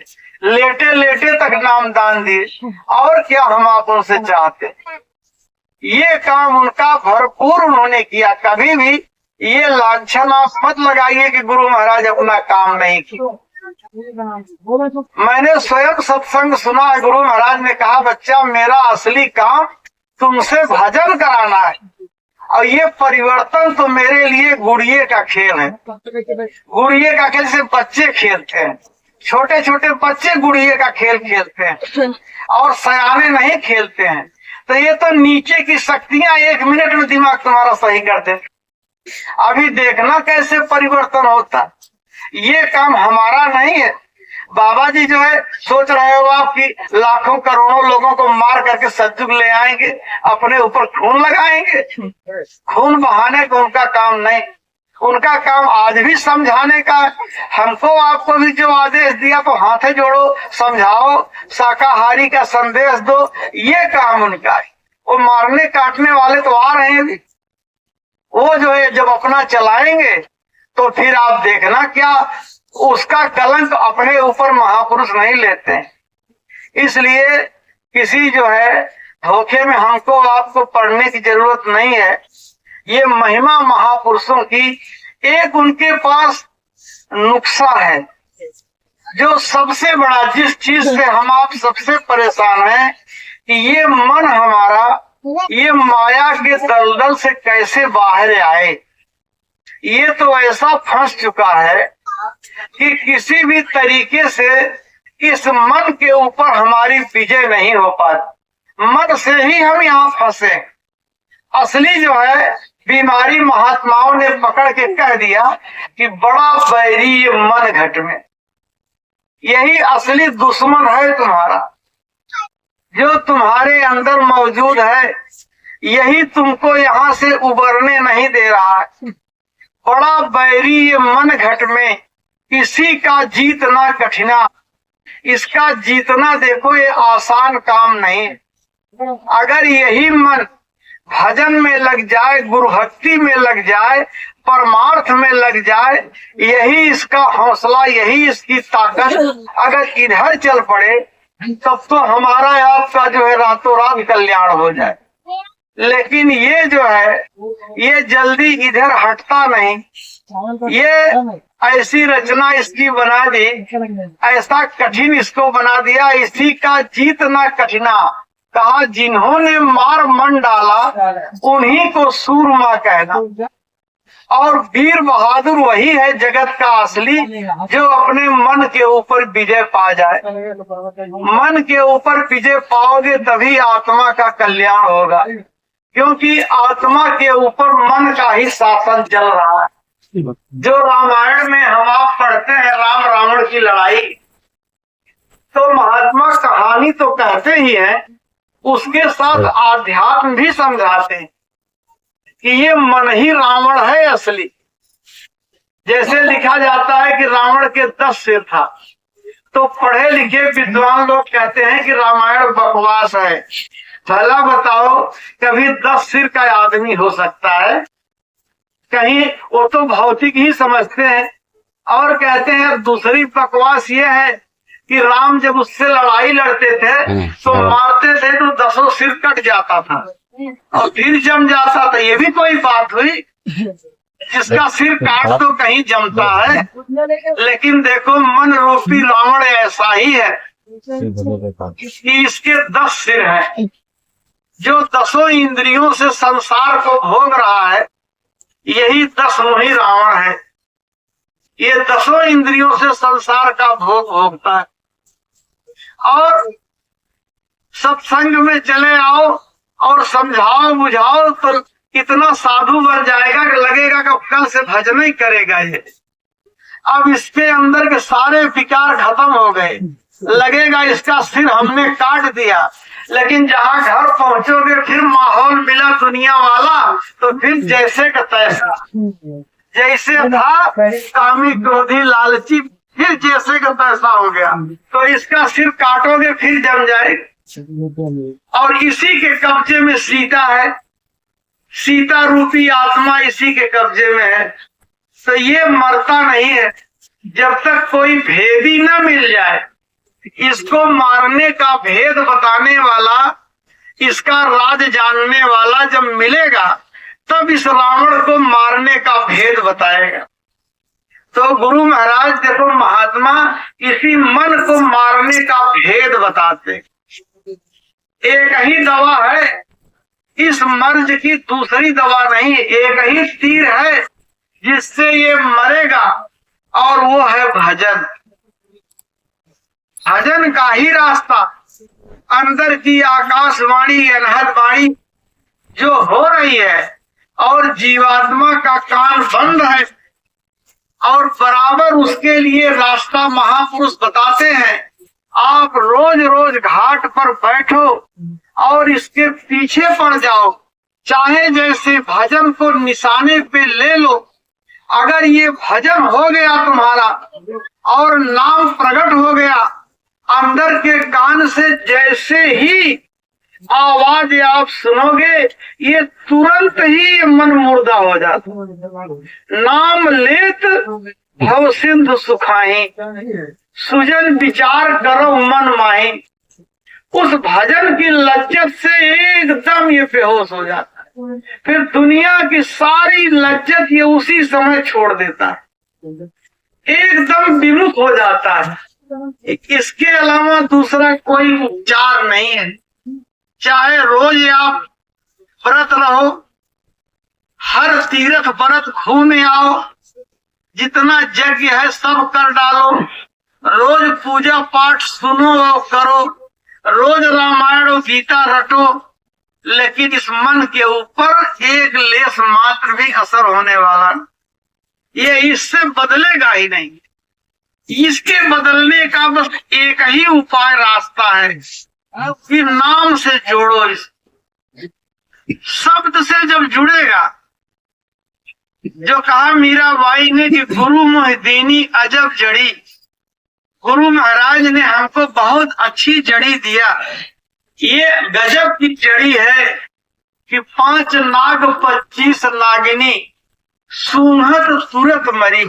लेटे लेटे तक नामदान दिए। और क्या हम आप उनसे चाहते? ये काम उनका भरपूर उन्होंने किया। कभी भी ये लांछन आप मत लगाइए कि गुरु महाराज अपना काम नहीं किया। मैंने स्वयं सत्संग सुना, गुरु महाराज ने कहा, बच्चा मेरा असली काम तुमसे भजन कराना है, और ये परिवर्तन तो मेरे लिए गुड़िये का खेल है। गुड़िये का खेल से बच्चे खेलते हैं, छोटे छोटे बच्चे गुड़िये का खेल खेलते हैं और सयाने नहीं खेलते हैं। तो ये तो नीचे की शक्तियां 1 मिनट में दिमाग तुम्हारा सही कर दे। अभी देखना कैसे परिवर्तन होता। ये काम हमारा नहीं है। बाबा जी जो है सोच रहे हो आप कि लाखों करोड़ों लोगों को मार करके सत्युग ले आएंगे, अपने ऊपर खून लगाएंगे। खून बहाने का उनका काम नहीं, उनका काम आज भी समझाने का। हमको आपको भी जो आदेश दिया तो हाथे जोड़ो, समझाओ, शाकाहारी का संदेश दो, ये काम उनका है। वो मारने काटने वाले तो आ रहे हैं, वो जो है जब अपना चलाएंगे तो फिर आप देखना क्या उसका कलंक अपने ऊपर महापुरुष नहीं लेते। इसलिए किसी जो है धोखे में हमको आपको पढ़ने की जरूरत नहीं है। ये महिमा महापुरुषों की एक उनके पास नुक्सा है जो सबसे बड़ा, जिस चीज से हम आप सबसे परेशान हैं कि ये मन हमारा ये माया के दलदल से कैसे बाहर आए। ये तो ऐसा फंस चुका है कि किसी भी तरीके से इस मन के ऊपर हमारी विजय नहीं हो पाती। मन से ही हम यहाँ फंसे। असली जो है बीमारी महात्माओं ने पकड़ के कह दिया कि बड़ा बैरी ये मन घट में। यही असली दुश्मन है तुम्हारा, जो तुम्हारे अंदर मौजूद है। यही तुमको यहाँ से उबरने नहीं दे रहा है। बड़ा बैरी ये मन घट में, किसी का जीतना कठिना। इसका जीतना देखो ये आसान काम नहीं। अगर यही मन भजन में लग जाए, गुरु भक्ति में लग जाए, परमार्थ में लग जाए, यही इसका हौसला, यही इसकी ताकत। अगर इधर चल पड़े तब तो हमारा आपका जो है रातों रात कल्याण हो जाए। लेकिन ये जो है ये जल्दी इधर हटता नहीं। ये ऐसी रचना इसकी बना दी, ऐसा कठिन इसको बना दिया। इसी का जीतना कठिना, कहा जिन्होंने मार मन डाला उन्हीं को सूरमा कहना। और वीर बहादुर वही है जगत का असली, जो अपने मन के ऊपर विजय पा जाए। मन के ऊपर विजय पाओगे तभी आत्मा का कल्याण होगा, क्योंकि आत्मा के ऊपर मन का ही शासन चल रहा है। जो रामायण में हम आप पढ़ते हैं राम रावण की लड़ाई, तो महात्मा कहानी तो कहते ही है, उसके साथ आध्यात्म भी समझाते हैं कि ये मन ही रावण है असली। जैसे लिखा जाता है कि रावण के 10 सिर था, तो पढ़े लिखे विद्वान लोग कहते हैं कि रामायण बकवास है। भला बताओ कभी 10 सिर का आदमी हो सकता है? कहीं वो तो भौतिक ही समझते हैं। और कहते हैं दूसरी बकवास ये है कि राम जब उससे लड़ाई लड़ते थे तो मारते थे तो 10 सिर कट जाता था और फिर जम जाता था। ये भी कोई बात हुई? जिसका सिर काट तो कहीं जमता है। लेकिन देखो मन रूपी रावण ऐसा ही है कि इसके 10 सिर हैं। जो 10 इंद्रियों से संसार को भोग रहा है, यही 10 वही रावण है। ये 10 इंद्रियों से संसार का भोग भोगता है। और सत्संग में चले आओ और समझाओ बुझाओ तो इतना साधु बन जाएगा कि लगेगा कि कल से भजन ही करेगा ये। अब इसके अंदर के सारे विकार खत्म हो गए, लगेगा इसका सिर हमने काट दिया। लेकिन जहाँ घर पहुंचोगे फिर माहौल मिला दुनिया वाला, तो फिर जैसे का तैसा, जैसे था कामी क्रोधी लालची, फिर जैसे का तैसा हो गया। तो इसका सिर काटोगे फिर जम जाएगा। और इसी के कब्जे में सीता है, सीता रूपी आत्मा इसी के कब्जे में है। तो ये मरता नहीं है जब तक कोई भेदी ना मिल जाए। इसको मारने का भेद बताने वाला, इसका राज जानने वाला जब मिलेगा तब इस रावण को मारने का भेद बताएगा। तो गुरु महाराज देखो महात्मा इसी मन को मारने का भेद बताते। एक ही दवा है इस मर्ज की दूसरी दवा नहीं, एक ही तीर है जिससे ये मरेगा, और वो है भजन। भजन का ही रास्ता, अंदर की आकाशवाणी अनहद वाणी जो हो रही है और जीवात्मा का कान बंद है, और बराबर उसके लिए रास्ता महापुरुष बताते हैं। आप रोज रोज घाट पर बैठो और इसके पीछे पड़ जाओ, चाहे जैसे भजन को निशाने पे ले लो। अगर ये भजन हो गया तुम्हारा और नाम प्रकट हो गया, अंदर के कान से जैसे ही आवाज आप सुनोगे, ये तुरंत ही मन मुर्दा हो जाता। नाम लेत भव सिंधु सुखाई, सुजन विचार करो मन माही। उस भजन की लज्जत से एकदम ये बेहोश हो जाता है, फिर दुनिया की सारी लज्जत ये उसी समय छोड़ देता है, एकदम विमुख हो जाता है। इसके अलावा दूसरा कोई उपचार नहीं है। चाहे रोज आप व्रत रहो, हर तीर्थ व्रत घूमे आओ, जितना यज्ञ है सब कर डालो, रोज पूजा पाठ सुनो और करो, रोज रामायण और गीता रटो, लेकिन इस मन के ऊपर एक लेस मात्र भी असर होने वाला, ये इससे बदलेगा ही नहीं। इसके बदलने का बस एक ही उपाय रास्ता है कि नाम से जोड़ो। इस शब्द से जब जुड़ेगा, जो कहा मीराबाई ने कि गुरु मोह दीनी अजब जड़ी, गुरु महाराज ने हमको बहुत अच्छी जड़ी दिया। ये गजब की जड़ी है कि 5 नाग 25 नागिनी सूंघत तुरंत मरी।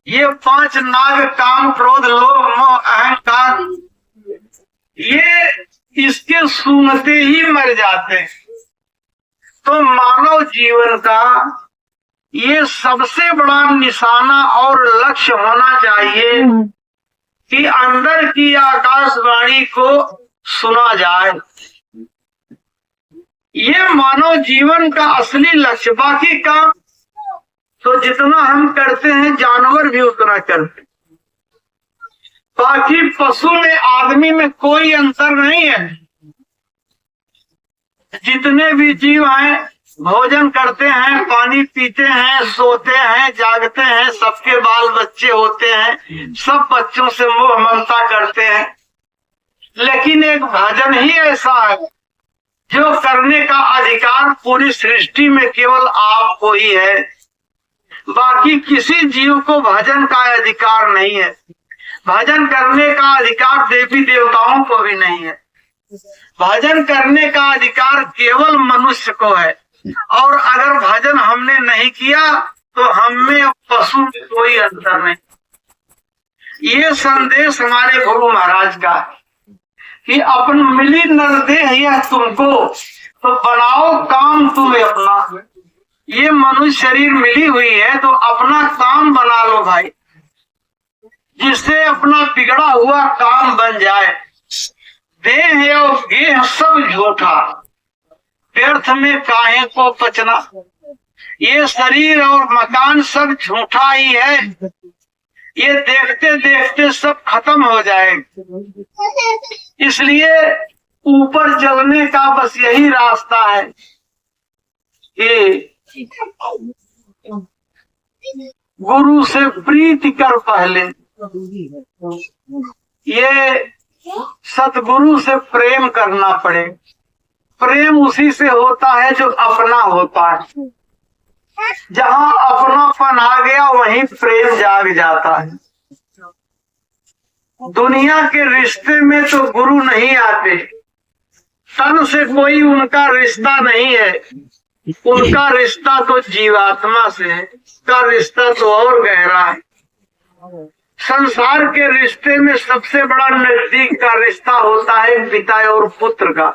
ये 5 नाग काम क्रोध लोभ मोह अहंकार, ये इसके सूंघते ही मर जाते हैं। तो मानव जीवन का ये सबसे बड़ा निशाना और लक्ष्य होना चाहिए कि अंदर की आकाशवाणी को सुना जाए। ये मानव जीवन का असली लक्ष्य। बाकी काम तो जितना हम करते हैं जानवर भी उतना करते। बाकी पशु में आदमी में कोई अंतर नहीं है। जितने भी जीव हैं भोजन करते हैं, पानी पीते हैं, सोते हैं, जागते हैं, सबके बाल बच्चे होते हैं, सब बच्चों से मोह ममता करते हैं। लेकिन एक भजन ही ऐसा है जो करने का अधिकार पूरी सृष्टि में केवल आपको ही है। बाकी किसी जीव को भजन का अधिकार नहीं है। भजन करने का अधिकार देवी देवताओं को भी नहीं है। भजन करने का अधिकार केवल मनुष्य को है। और अगर भजन हमने नहीं किया तो हम में पशु में कोई अंतर नहीं। ये संदेश हमारे गुरु महाराज का कि अपन मिली नरदेह यह तुमको, तो बनाओ काम तुम्हें अपना। ये मनुष्य शरीर मिली हुई है तो अपना काम बना लो भाई, जिससे अपना बिगड़ा हुआ काम बन जाए। देह और गेह सब झूठा, व्यर्थ में काहे को पचना। ये शरीर और मकान सब झूठा ही है, ये देखते देखते सब खत्म हो जाएगा। इसलिए ऊपर चलने का बस यही रास्ता है कि गुरु से प्रीति कर पहले। ये सतगुरु से प्रेम करना पड़े। प्रेम उसी से होता है जो अपना होता है। जहाँ अपनापन आ गया वहीं प्रेम जाग जाता है। दुनिया के रिश्ते में तो गुरु नहीं आते, तन से कोई उनका रिश्ता नहीं है। उनका रिश्ता तो जीवात्मा से है, उसका रिश्ता तो और गहरा है। संसार के रिश्ते में सबसे बड़ा नजदीक का रिश्ता होता है पिता और पुत्र का,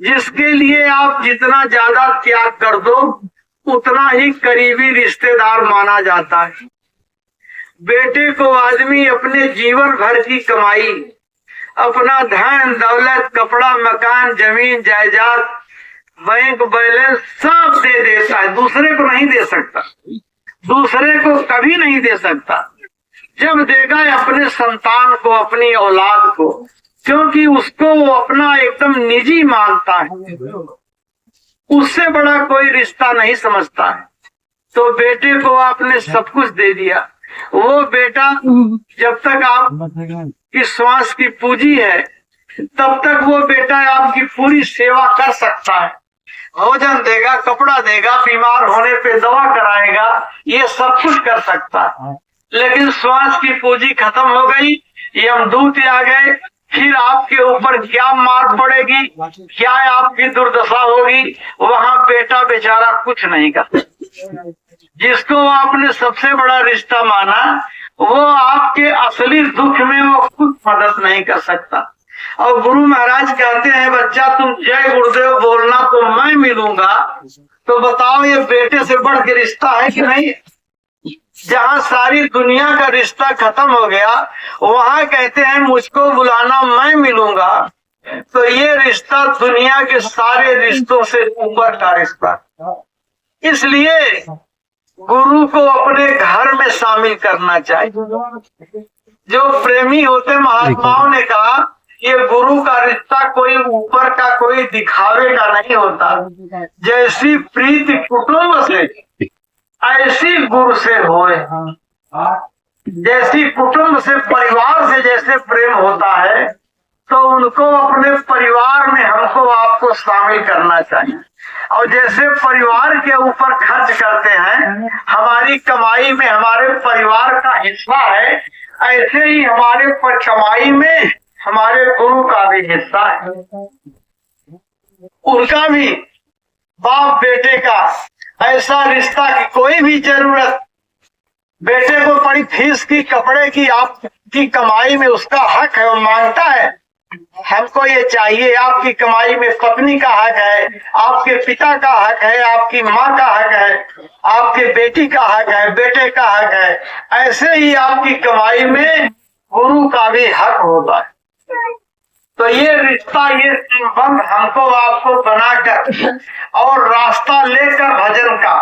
जिसके लिए आप जितना ज्यादा त्याग कर दो उतना ही करीबी रिश्तेदार माना जाता है। बेटे को आदमी अपने जीवन भर की कमाई अपना धन दौलत कपड़ा मकान जमीन जायदाद बैंक बैलेंस सब दे देता है, दूसरे को नहीं दे सकता, दूसरे को कभी नहीं दे सकता। जब देगा अपने संतान को, अपनी औलाद को, क्योंकि उसको वो अपना एकदम निजी मानता है, उससे बड़ा कोई रिश्ता नहीं समझता है। तो बेटे को आपने सब कुछ दे दिया, वो बेटा जब तक आप की श्वास की पूंजी है तब तक वो बेटा आपकी पूरी सेवा कर सकता है, भोजन देगा, कपड़ा देगा, बीमार होने पे दवा कराएगा, ये सब कुछ कर सकता है। लेकिन श्वास की पूंजी खत्म हो गई, यमदूत आ गए, फिर आपके ऊपर क्या मार पड़ेगी, क्या आपकी दुर्दशा होगी, वहां बेटा बेचारा कुछ नहीं कर। जिसको आपने सबसे बड़ा रिश्ता माना वो आपके असली दुख में वो कुछ मदद नहीं कर सकता। और गुरु महाराज कहते हैं, बच्चा तुम जय गुरुदेव बोलना तो मैं मिलूंगा। तो बताओ ये बेटे से बढ़ के रिश्ता है कि नहीं? जहाँ सारी दुनिया का रिश्ता खत्म हो गया वहाँ कहते हैं मुझको बुलाना मैं मिलूंगा। तो ये रिश्ता दुनिया के सारे रिश्तों से ऊपर का रिश्ता। इसलिए गुरु को अपने घर में शामिल करना चाहिए। जो प्रेमी होते, महात्माओं ने कहा ये गुरु का रिश्ता कोई ऊपर का कोई दिखावे का नहीं होता। जैसी प्रीति कुटुंब से ऐसी गुरु से होए। जैसी कुटुंब से, परिवार से जैसे प्रेम होता है तो उनको अपने परिवार में हमको आपको शामिल करना चाहिए। और जैसे परिवार के ऊपर खर्च करते हैं, हमारी कमाई में हमारे परिवार का हिस्सा है, ऐसे ही हमारे कमाई में हमारे गुरु का भी हिस्सा है। उनका भी बाप बेटे का ऐसा रिश्ता कि कोई भी जरूरत, बेटे को बड़ी फीस की, कपड़े की, आपकी कमाई में उसका हक है, वो मांगता है हमको ये चाहिए। आपकी कमाई में पत्नी का हक है, आपके पिता का हक है, आपकी माँ का हक है, आपके बेटी का हक है, बेटे का हक है। ऐसे ही आपकी कमाई में गुरु का भी हक होता है। तो ये रिश्ता, ये संबंध हमको आपको बनाकर और रास्ता लेकर भजन का,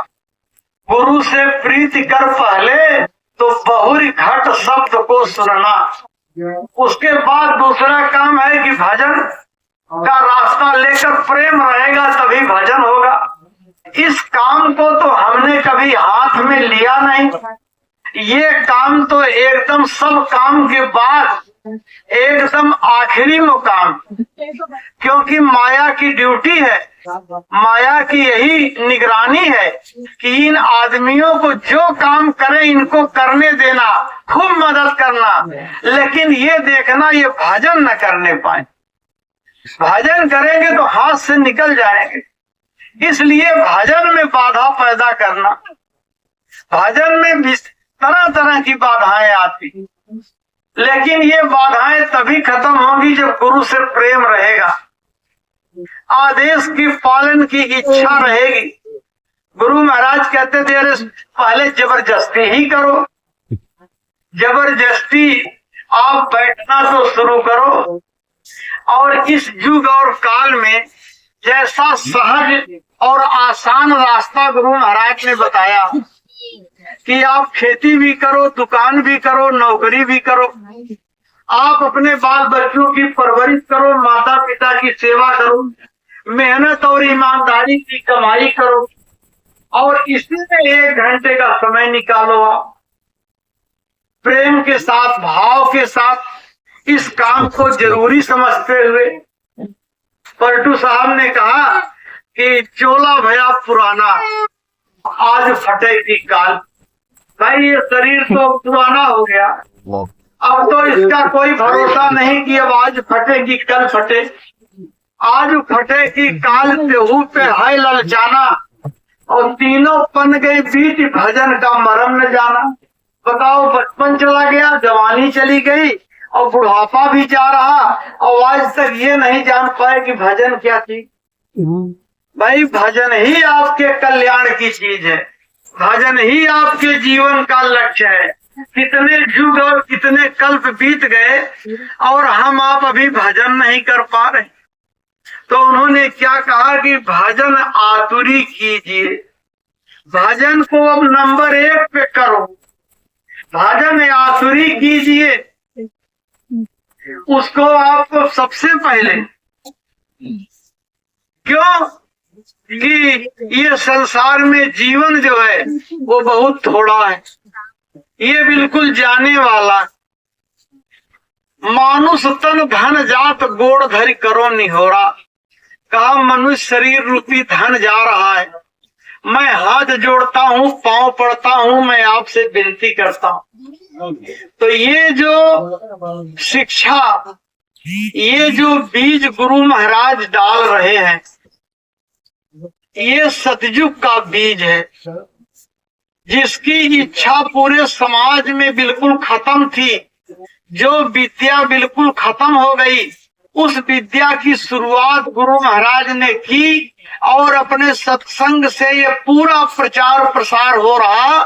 गुरु से प्रीति कर पहले तो बहुरी घट शब्द को सुनना। उसके बाद दूसरा काम है कि भजन का रास्ता लेकर प्रेम रहेगा तभी भजन होगा। इस काम को तो हमने कभी हाथ में लिया नहीं। ये काम तो एकदम सब काम के बाद एकदम आखिरी मुकाम, क्योंकि माया की ड्यूटी है, माया की यही निगरानी है कि इन आदमियों को जो काम करें इनको करने देना, खूब मदद करना, लेकिन ये देखना ये भजन न करने पाए। भजन करेंगे तो हाथ से निकल जाएंगे। इसलिए भजन में बाधा पैदा करना, भजन में भी तरह तरह की बाधाएं आती, लेकिन ये बाधाएं तभी खत्म होंगी जब गुरु से प्रेम रहेगा, आदेश की पालन की इच्छा रहेगी। गुरु महाराज कहते थे अरे पहले जबरदस्ती ही करो, जबरदस्ती आप बैठना तो शुरू करो। और इस युग और काल में जैसा सहज और आसान रास्ता गुरु महाराज ने बताया कि आप खेती भी करो, दुकान भी करो, नौकरी भी करो, आप अपने बाल बच्चों की परवरिश करो, माता पिता की सेवा करो, मेहनत और ईमानदारी की कमाई करो, और इसमें 1 घंटे का समय निकालो। आप प्रेम के साथ, भाव के साथ इस काम को जरूरी समझते हुए। पलटू साहब ने कहा कि चोला भया पुराना आज फटेगी काल। भाई ये शरीर तो पुराना हो गया, अब तो इसका कोई भरोसा नहीं कि अब आज फटेगी कल फटे। आज फटेगी काल तेहू पे है ललचाना, और तीनों पन गए बीच भजन का मरम न जाना। बताओ, बचपन चला गया, जवानी चली गई और बुढ़ापा भी जा रहा, और आज तक ये नहीं जान पाए कि भजन क्या चीज। भाई भजन ही आपके कल्याण की चीज है, भजन ही आपके जीवन का लक्ष्य है। कितने युग और कितने कल्प बीत गए और हम आप अभी भजन नहीं कर पा रहे। तो उन्होंने क्या कहा कि भजन आतुरी कीजिए, भजन को अब नंबर 1 पे करो, भजन आतुरी कीजिए। उसको आपको सबसे पहले, क्यों कि ये संसार में जीवन जो है वो बहुत थोड़ा है, ये बिल्कुल जाने वाला। मानुष तन धन जात गोड़ धरि करो निहोरा, कहा मनुष्य शरीर रूपी धन जा रहा है। मैं हाथ जोड़ता हूँ, पांव पड़ता हूँ, मैं आपसे विनती करता हूँ। तो ये जो शिक्षा, ये जो बीज गुरु महाराज डाल रहे हैं, ये सतयुग का बीज है, जिसकी इच्छा पूरे समाज में बिल्कुल खत्म थी। जो विद्या बिल्कुल खत्म हो गई, उस विद्या की शुरुआत गुरु महाराज ने की और अपने सत्संग से ये पूरा प्रचार प्रसार हो रहा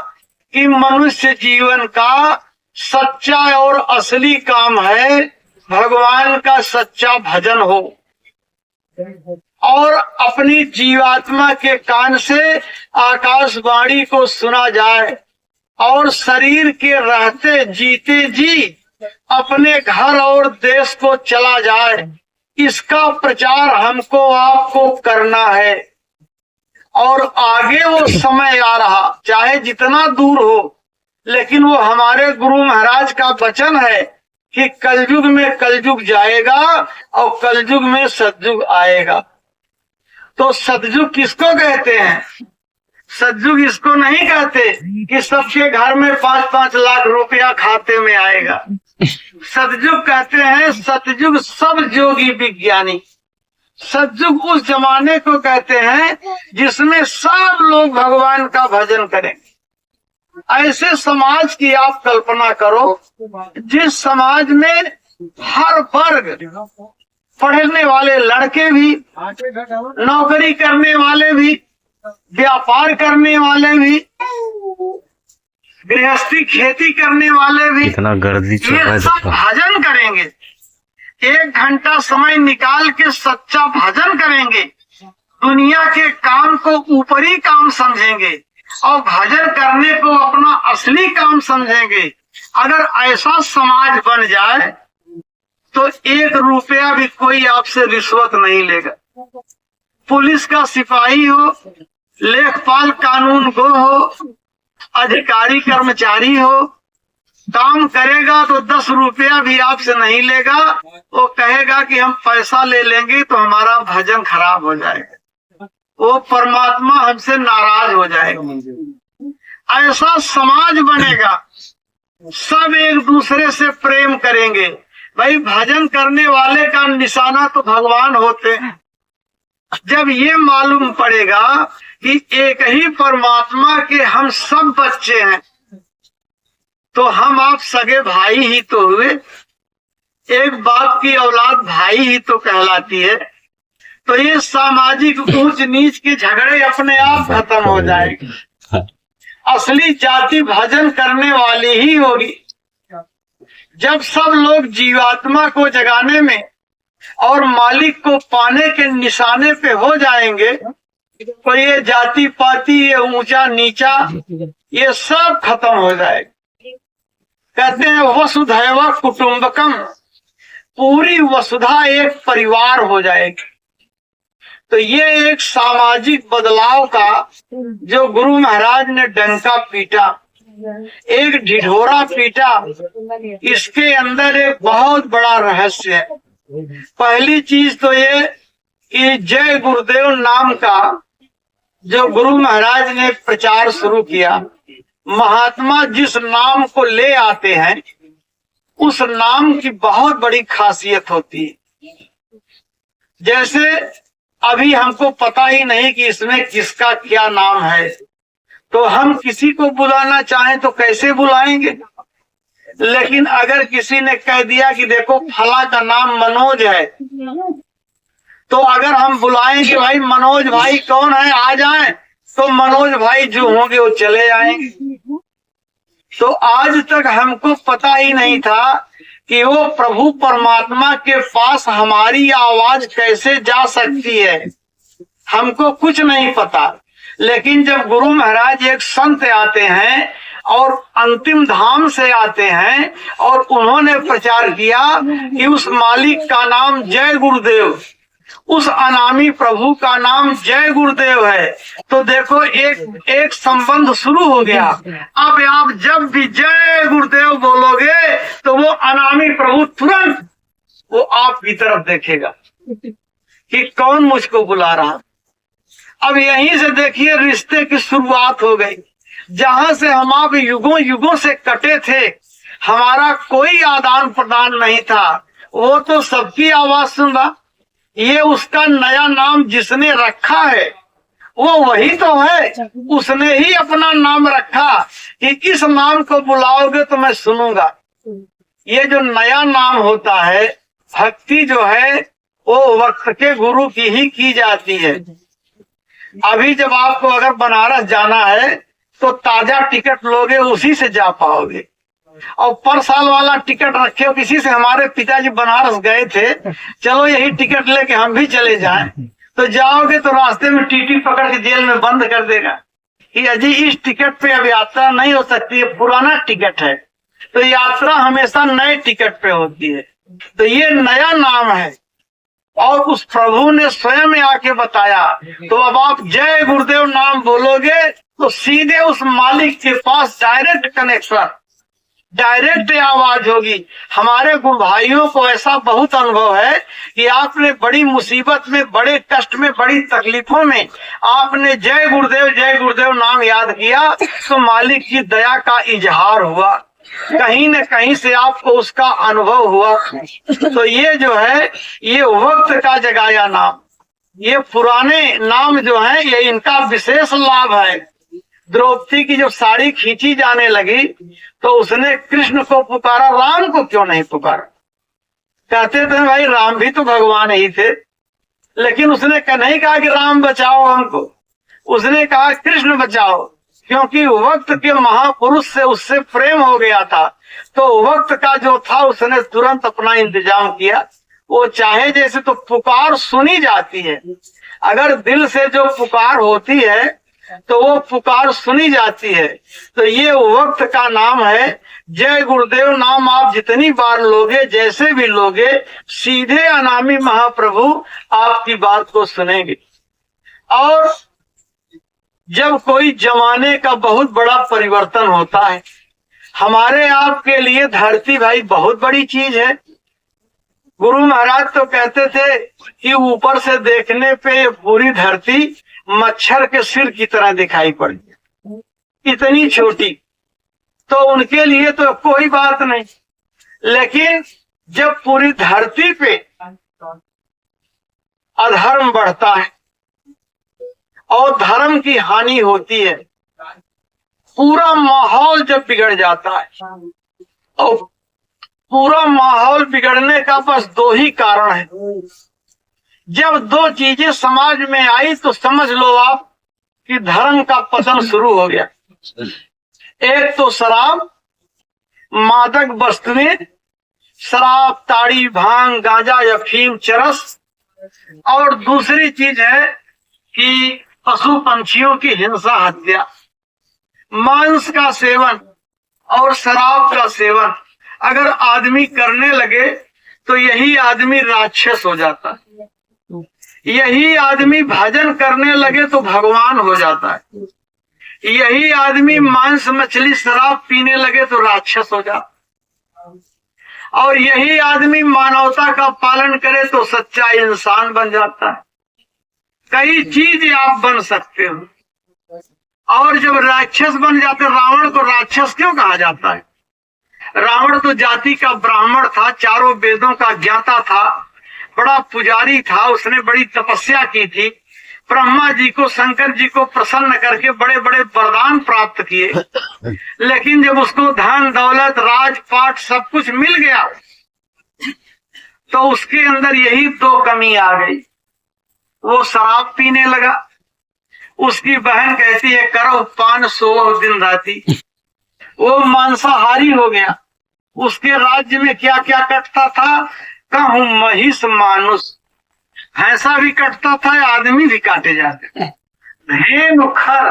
कि मनुष्य जीवन का सच्चा और असली काम है भगवान का सच्चा भजन हो और अपनी जीवात्मा के कान से आकाशवाणी को सुना जाए और शरीर के रहते जीते जी अपने घर और देश को चला जाए। इसका प्रचार हमको आपको करना है और आगे वो समय आ रहा, चाहे जितना दूर हो, लेकिन वो हमारे गुरु महाराज का वचन है कि कलयुग में कलयुग जाएगा और कलयुग में सतयुग आएगा। तो सतयुग किसको कहते हैं? सतयुग इसको नहीं कहते कि सबके घर में 5-5 लाख रुपया खाते में आएगा। सतयुग कहते हैं, सतयुग सब जोगी विज्ञानी। सतयुग उस जमाने को कहते हैं जिसमें सब लोग भगवान का भजन करें। ऐसे समाज की आप कल्पना करो जिस समाज में हर वर्ग, पढ़ने वाले लड़के भी, नौकरी करने वाले भी, व्यापार करने वाले भी, गृहस्थी खेती करने वाले भी, इतना गर्दी ये सब भजन करेंगे। 1 घंटा समय निकाल के सच्चा भजन करेंगे, दुनिया के काम को ऊपरी काम समझेंगे और भजन करने को अपना असली काम समझेंगे। अगर ऐसा समाज बन जाए तो 1 रुपया भी कोई आपसे रिश्वत नहीं लेगा। पुलिस का सिपाही हो, लेखपाल कानून गो हो, अधिकारी कर्मचारी हो, काम करेगा तो 10 रुपया भी आपसे नहीं लेगा। वो कहेगा कि हम पैसा ले लेंगे तो हमारा भजन खराब हो जाएगा, वो परमात्मा हमसे नाराज हो जाएगा। ऐसा समाज बनेगा, सब एक दूसरे से प्रेम करेंगे। भाई भजन करने वाले का निशाना तो भगवान होते हैं। जब ये मालूम पड़ेगा कि एक ही परमात्मा के हम सब बच्चे हैं, तो हम आप सगे भाई ही तो हुए, एक बाप की औलाद भाई ही तो कहलाती है। तो ये सामाजिक ऊंच नीच के झगड़े अपने आप खत्म हो जाएंगे। असली जाति भजन करने वाली ही होगी। जब सब लोग जीवात्मा को जगाने में और मालिक को पाने के निशाने पे हो जाएंगे तो ये जाति पाति, ये ऊंचा नीचा, ये सब खत्म हो जाएगा। कहते हैं वसुधैव कुटुंबकम, पूरी वसुधा एक परिवार हो जाएगी। तो ये एक सामाजिक बदलाव का जो गुरु महाराज ने डंका पीटा, एक ढिढोरा पीटा, इसके अंदर एक बहुत बड़ा रहस्य है। पहली चीज तो ये कि जय गुरुदेव नाम का जो गुरु महाराज ने प्रचार शुरू किया, महात्मा जिस नाम को ले आते हैं उस नाम की बहुत बड़ी खासियत होती है। जैसे अभी हमको पता ही नहीं कि इसमें किसका क्या नाम है, तो हम किसी को बुलाना चाहें तो कैसे बुलाएंगे। लेकिन अगर किसी ने कह दिया कि देखो फला का नाम मनोज है, तो अगर हम बुलाएं कि भाई मनोज भाई कौन है, आ जाएं, तो मनोज भाई जो होंगे वो चले आएंगे। तो आज तक हमको पता ही नहीं था कि वो प्रभु परमात्मा के पास हमारी आवाज कैसे जा सकती है, हमको कुछ नहीं पता। लेकिन जब गुरु महाराज एक संत आते हैं और अंतिम धाम से आते हैं और उन्होंने प्रचार किया कि उस मालिक का नाम जय गुरुदेव, उस अनामी प्रभु का नाम जय गुरुदेव है, तो देखो एक संबंध शुरू हो गया। अब आप जब भी जय गुरुदेव बोलोगे तो वो अनामी प्रभु तुरंत वो आपकी तरफ देखेगा कि कौन मुझको बुला रहा। अब यहीं से देखिए रिश्ते की शुरुआत हो गई। जहां से हम आप युगों युगों से कटे थे, हमारा कोई आदान प्रदान नहीं था, वो तो सबकी आवाज सुना। ये उसका नया नाम जिसने रखा है वो वही तो है, उसने ही अपना नाम रखा कि इस नाम को बुलाओगे तो मैं सुनूंगा। ये जो नया नाम होता है, भक्ति जो है वो वक्त के गुरु की ही की जाती है। अभी जब आपको अगर बनारस जाना है तो ताजा टिकट लोगे, उसी से जा पाओगे। और पर साल वाला टिकट रखे हो किसी से, हमारे पिताजी बनारस गए थे, चलो यही टिकट लेके हम भी चले जाएं, तो जाओगे तो रास्ते में टीटी पकड़ के जेल में बंद कर देगा कि अजी इस टिकट पे अब यात्रा नहीं हो सकती, है पुराना टिकट है। तो यात्रा हमेशा नए टिकट पे होती है। तो ये नया नाम है और उस प्रभु ने स्वयं आके बताया। तो अब आप जय गुरुदेव नाम बोलोगे तो सीधे उस मालिक के पास डायरेक्ट कनेक्शन, डायरेक्ट आवाज होगी। हमारे गुरु भाइयों को ऐसा बहुत अनुभव है कि आपने बड़ी मुसीबत में, बड़े कष्ट में, बड़ी तकलीफों में आपने जय गुरुदेव नाम याद किया तो मालिक की दया का इजहार हुआ, कहीं न कहीं से आपको उसका अनुभव हुआ। तो ये जो है ये वक्त का जगाया नाम, ये पुराने नाम जो है ये इनका विशेष लाभ है। द्रौपदी की जब साड़ी खींची जाने लगी तो उसने कृष्ण को पुकारा, राम को क्यों नहीं पुकारा? कहते थे भाई राम भी तो भगवान ही थे, लेकिन उसने नहीं कहा कि राम बचाओ हमको, उसने कहा कृष्ण बचाओ, क्योंकि वक्त के महापुरुष से उससे प्रेम हो गया था। तो वक्त का जो था उसने तुरंत अपना इंतजाम किया। वो चाहे जैसे तो पुकार सुनी जाती है, अगर दिल से जो पुकार होती है तो वो पुकार सुनी जाती है। तो ये वक्त का नाम है। जय गुरुदेव नाम आप जितनी बार लोगे, जैसे भी लोगे, सीधे अनामी महाप्रभु आपकी बात को सुनेंगे। और जब कोई जमाने का बहुत बड़ा परिवर्तन होता है, हमारे आपके लिए धरती भाई बहुत बड़ी चीज है। गुरु महाराज तो कहते थे कि ऊपर से देखने पे पूरी धरती मच्छर के सिर की तरह दिखाई पड़ी, इतनी छोटी, तो उनके लिए तो कोई बात नहीं। लेकिन जब पूरी धरती पे अधर्म बढ़ता है और धर्म की हानि होती है, पूरा माहौल जब बिगड़ जाता है, और पूरा माहौल बिगड़ने का बस दो ही कारण है। जब दो चीजें समाज में आई तो समझ लो आप कि धर्म का पतन शुरू हो गया। एक तो शराब, मादक वस्तुएं, शराब, ताड़ी, भांग, गांजा, अफीम, चरस, और दूसरी चीज है कि पशु पंछियों की हिंसा, हत्या, मांस का सेवन और शराब का सेवन अगर आदमी करने लगे तो यही आदमी राक्षस हो जाता है, यही आदमी भजन करने लगे तो भगवान हो जाता है, यही आदमी मांस मछली शराब पीने लगे तो राक्षस हो जाता है, और यही आदमी मानवता का पालन करे तो सच्चा इंसान बन जाता है। कई चीज आप बन सकते हो। और जब राक्षस बन जाते, रावण को राक्षस क्यों कहा जाता है? रावण तो जाति का ब्राह्मण था, चारों वेदों का ज्ञाता था, बड़ा पुजारी था, उसने बड़ी तपस्या की थी, ब्रह्मा जी को, शंकर जी को प्रसन्न करके बड़े बड़े वरदान प्राप्त किए। लेकिन जब उसको धन दौलत राजपाट सब कुछ मिल गया तो उसके अंदर यही दो कमी आ गई, वो शराब पीने लगा। उसकी बहन कहती है करो पान सो दिन राती, वो मांसाहारी हो गया। उसके राज्य में क्या क्या कटता था, कहूं महिष मानुष, भैंसा भी कटता था, आदमी भी काटे जाते थे, भेड़ खर,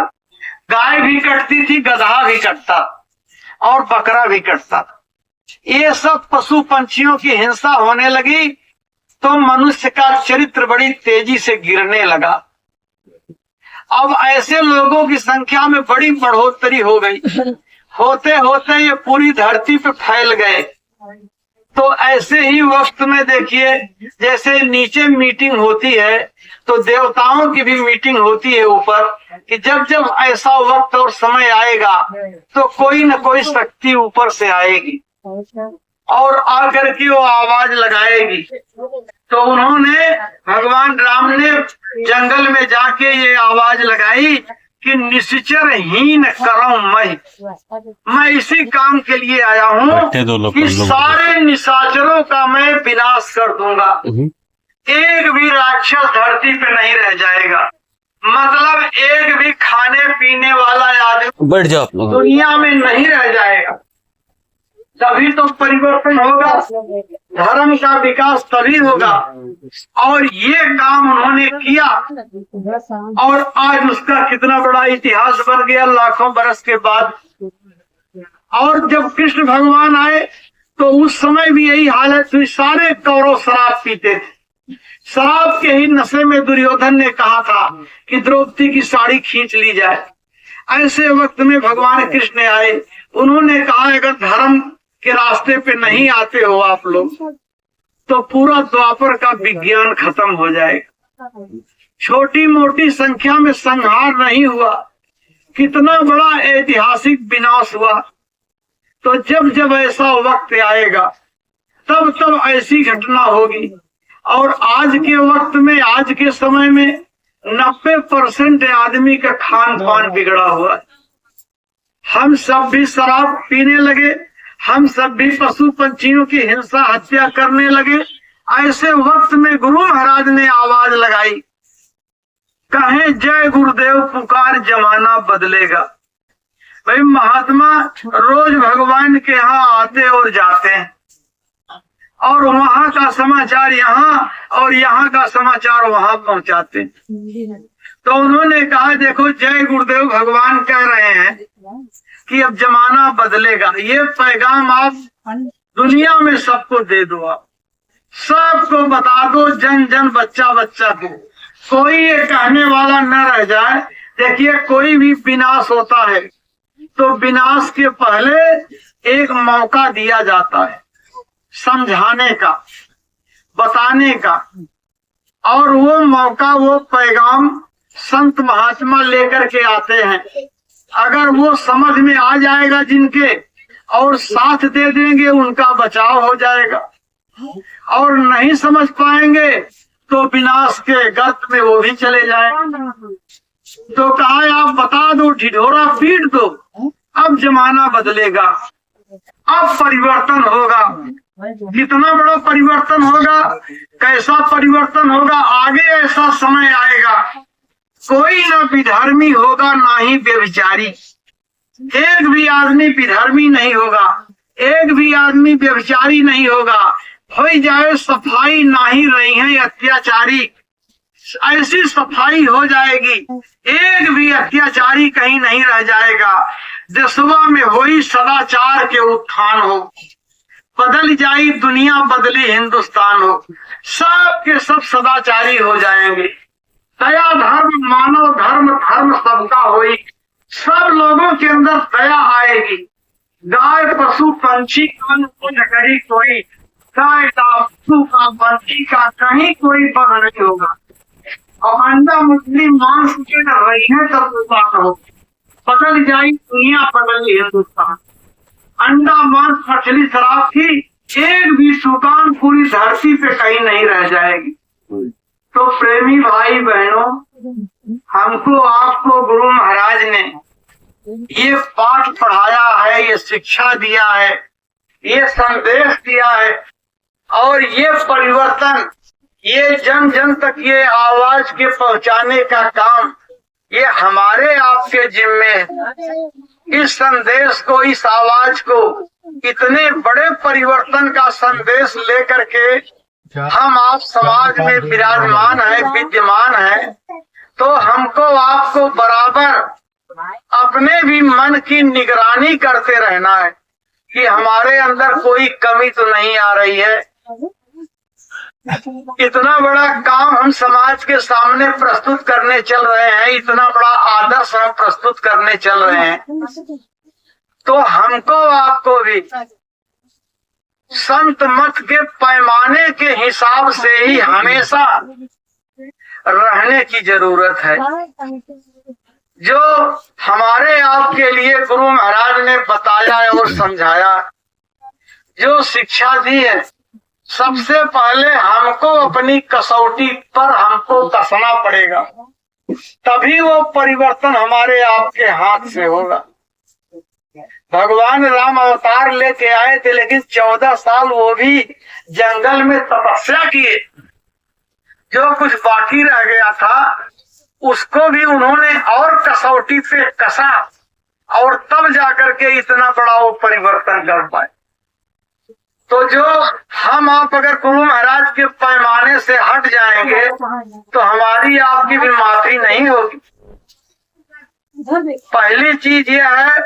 गाय भी कटती थी, गधा भी कटता और बकरा भी कटता था। ये सब पशु पंछियों की हिंसा होने लगी तो मनुष्य का चरित्र बड़ी तेजी से गिरने लगा। अब ऐसे लोगों की संख्या में बड़ी बढ़ोतरी हो गई। होते होते ये पूरी धरती पे फैल गए। तो ऐसे ही वक्त में देखिए, जैसे नीचे मीटिंग होती है तो देवताओं की भी मीटिंग होती है ऊपर, कि जब जब ऐसा वक्त और समय आएगा तो कोई न कोई शक्ति ऊपर से आएगी और आकर के वो आवाज लगाएगी। तो उन्होंने, भगवान राम ने जंगल में जाके ये आवाज लगाई कि निश्चर हीन करूं मैं इसी काम के लिए आया हूँ कि सारे निशाचरों का मैं विनाश कर दूंगा, एक भी राक्षस धरती पे नहीं रह जाएगा। मतलब एक भी खाने पीने वाला आदमी बैठ जाओ दुनिया में नहीं रह जाएगा। तभी तो परिवर्तन होगा, धर्म का विकास तभी होगा। और ये काम उन्होंने किया और आज उसका कितना बड़ा इतिहास बन गया लाखों बरस के बाद। और जब कृष्ण भगवान आए तो उस समय भी यही हालत हुई। सारे कौरव शराब पीते थे। शराब के ही नशे में दुर्योधन ने कहा था कि द्रौपदी की साड़ी खींच ली जाए। ऐसे वक्त में भगवान कृष्ण आए, उन्होंने कहा अगर धर्म के रास्ते पे नहीं आते हो आप लोग तो पूरा द्वापर का विज्ञान खत्म हो जाएगा। छोटी मोटी संख्या में संहार नहीं हुआ, कितना बड़ा ऐतिहासिक विनाश हुआ। तो जब जब ऐसा वक्त आएगा तब तब ऐसी घटना होगी। और आज के वक्त में, आज के समय में 90% आदमी का खान पान बिगड़ा हुआ है। हम सब भी शराब पीने लगे, हम सब भी पशु पंछियों की हिंसा हत्या करने लगे। ऐसे वक्त में गुरु महाराज ने आवाज लगाई, कहे जय गुरुदेव पुकार जमाना बदलेगा। भाई महात्मा रोज भगवान के यहाँ आते और जाते हैं और वहां का समाचार यहाँ और यहाँ का समाचार वहां पहुंचाते हैं। तो उन्होंने कहा देखो जय गुरुदेव भगवान कह रहे हैं कि अब जमाना बदलेगा, ये पैगाम आप दुनिया में सबको दे दो, आप सबको बता दो, जन जन बच्चा बच्चा को, कोई ये कहने वाला न रह जाए। देखिए कोई भी विनाश होता है तो विनाश के पहले एक मौका दिया जाता है समझाने का, बताने का, और वो मौका, वो पैगाम संत महात्मा लेकर के आते हैं। अगर वो समझ में आ जाएगा जिनके और साथ दे देंगे उनका बचाव हो जाएगा, और नहीं समझ पाएंगे तो विनाश के गर्त में वो भी चले जाएंगे। तो कहा आप बता दो, ढिढोरा पीट दो, अब जमाना बदलेगा, अब परिवर्तन होगा। कितना बड़ा परिवर्तन होगा, कैसा परिवर्तन होगा, आगे ऐसा समय आएगा कोई ना विधर्मी होगा ना ही व्यभिचारी। एक भी आदमी विधर्मी नहीं होगा, एक भी आदमी व्यभिचारी नहीं होगा। हो जाए सफाई ना ही रही है अत्याचारी, ऐसी सफाई हो जाएगी, एक भी अत्याचारी कहीं नहीं रह जाएगा। देशवा में होई सदाचार के उत्थान हो, बदल जाई दुनिया बदली हिंदुस्तान हो, सब के सब सदाचारी हो जाएंगे। दया धर्म मानव धर्म, धर्म सबका होई, सब लोगों के अंदर दया आएगी। गाय पशु पंछी का लकड़ी कोई, गाय का पशु का पंछी का कहीं कोई बग नहीं होगा। और अंडा मछली मांस के न रही है तब बात हो, बदल जाई दुनिया बदली हिंदुस्तान। अंडा मांस मछली शराब की एक भी दुकान पूरी धरती पे कहीं नहीं रह जाएगी। तो प्रेमी भाई बहनों, हमको आपको गुरु महाराज ने ये पाठ पढ़ाया है, ये शिक्षा दिया है, ये संदेश दिया है, और ये परिवर्तन, ये जन जन तक ये आवाज के पहुंचाने का काम ये हमारे आपके जिम्मे है। इस संदेश को, इस आवाज को, इतने बड़े परिवर्तन का संदेश लेकर के हम आप समाज में विराजमान है, विद्यमान है, तो हमको आपको बराबर अपने भी मन की निगरानी करते रहना है कि हमारे अंदर कोई कमी तो नहीं आ रही है। इतना बड़ा काम हम समाज के सामने प्रस्तुत करने चल रहे हैं, इतना बड़ा आदर्श हम प्रस्तुत करने चल रहे हैं, तो हमको आपको भी संत मत के पैमाने के हिसाब से ही हमेशा रहने की जरूरत है। जो हमारे आपके लिए गुरु महाराज ने बताया और समझाया, जो शिक्षा दी है, सबसे पहले हमको अपनी कसौटी पर हमको कसना पड़ेगा, तभी वो परिवर्तन हमारे आपके हाथ से होगा। भगवान राम अवतार लेके आए थे, लेकिन 14 साल वो भी जंगल में तपस्या किए। जो कुछ बाकी रह गया था उसको भी उन्होंने और कसौटी पे कसा, और तब जाकर के इतना बड़ा वो परिवर्तन कर पाए। तो जो हम आप अगर गुरु महाराज के पैमाने से हट जाएंगे तो हमारी आपकी भी माफी नहीं होगी। पहली चीज ये है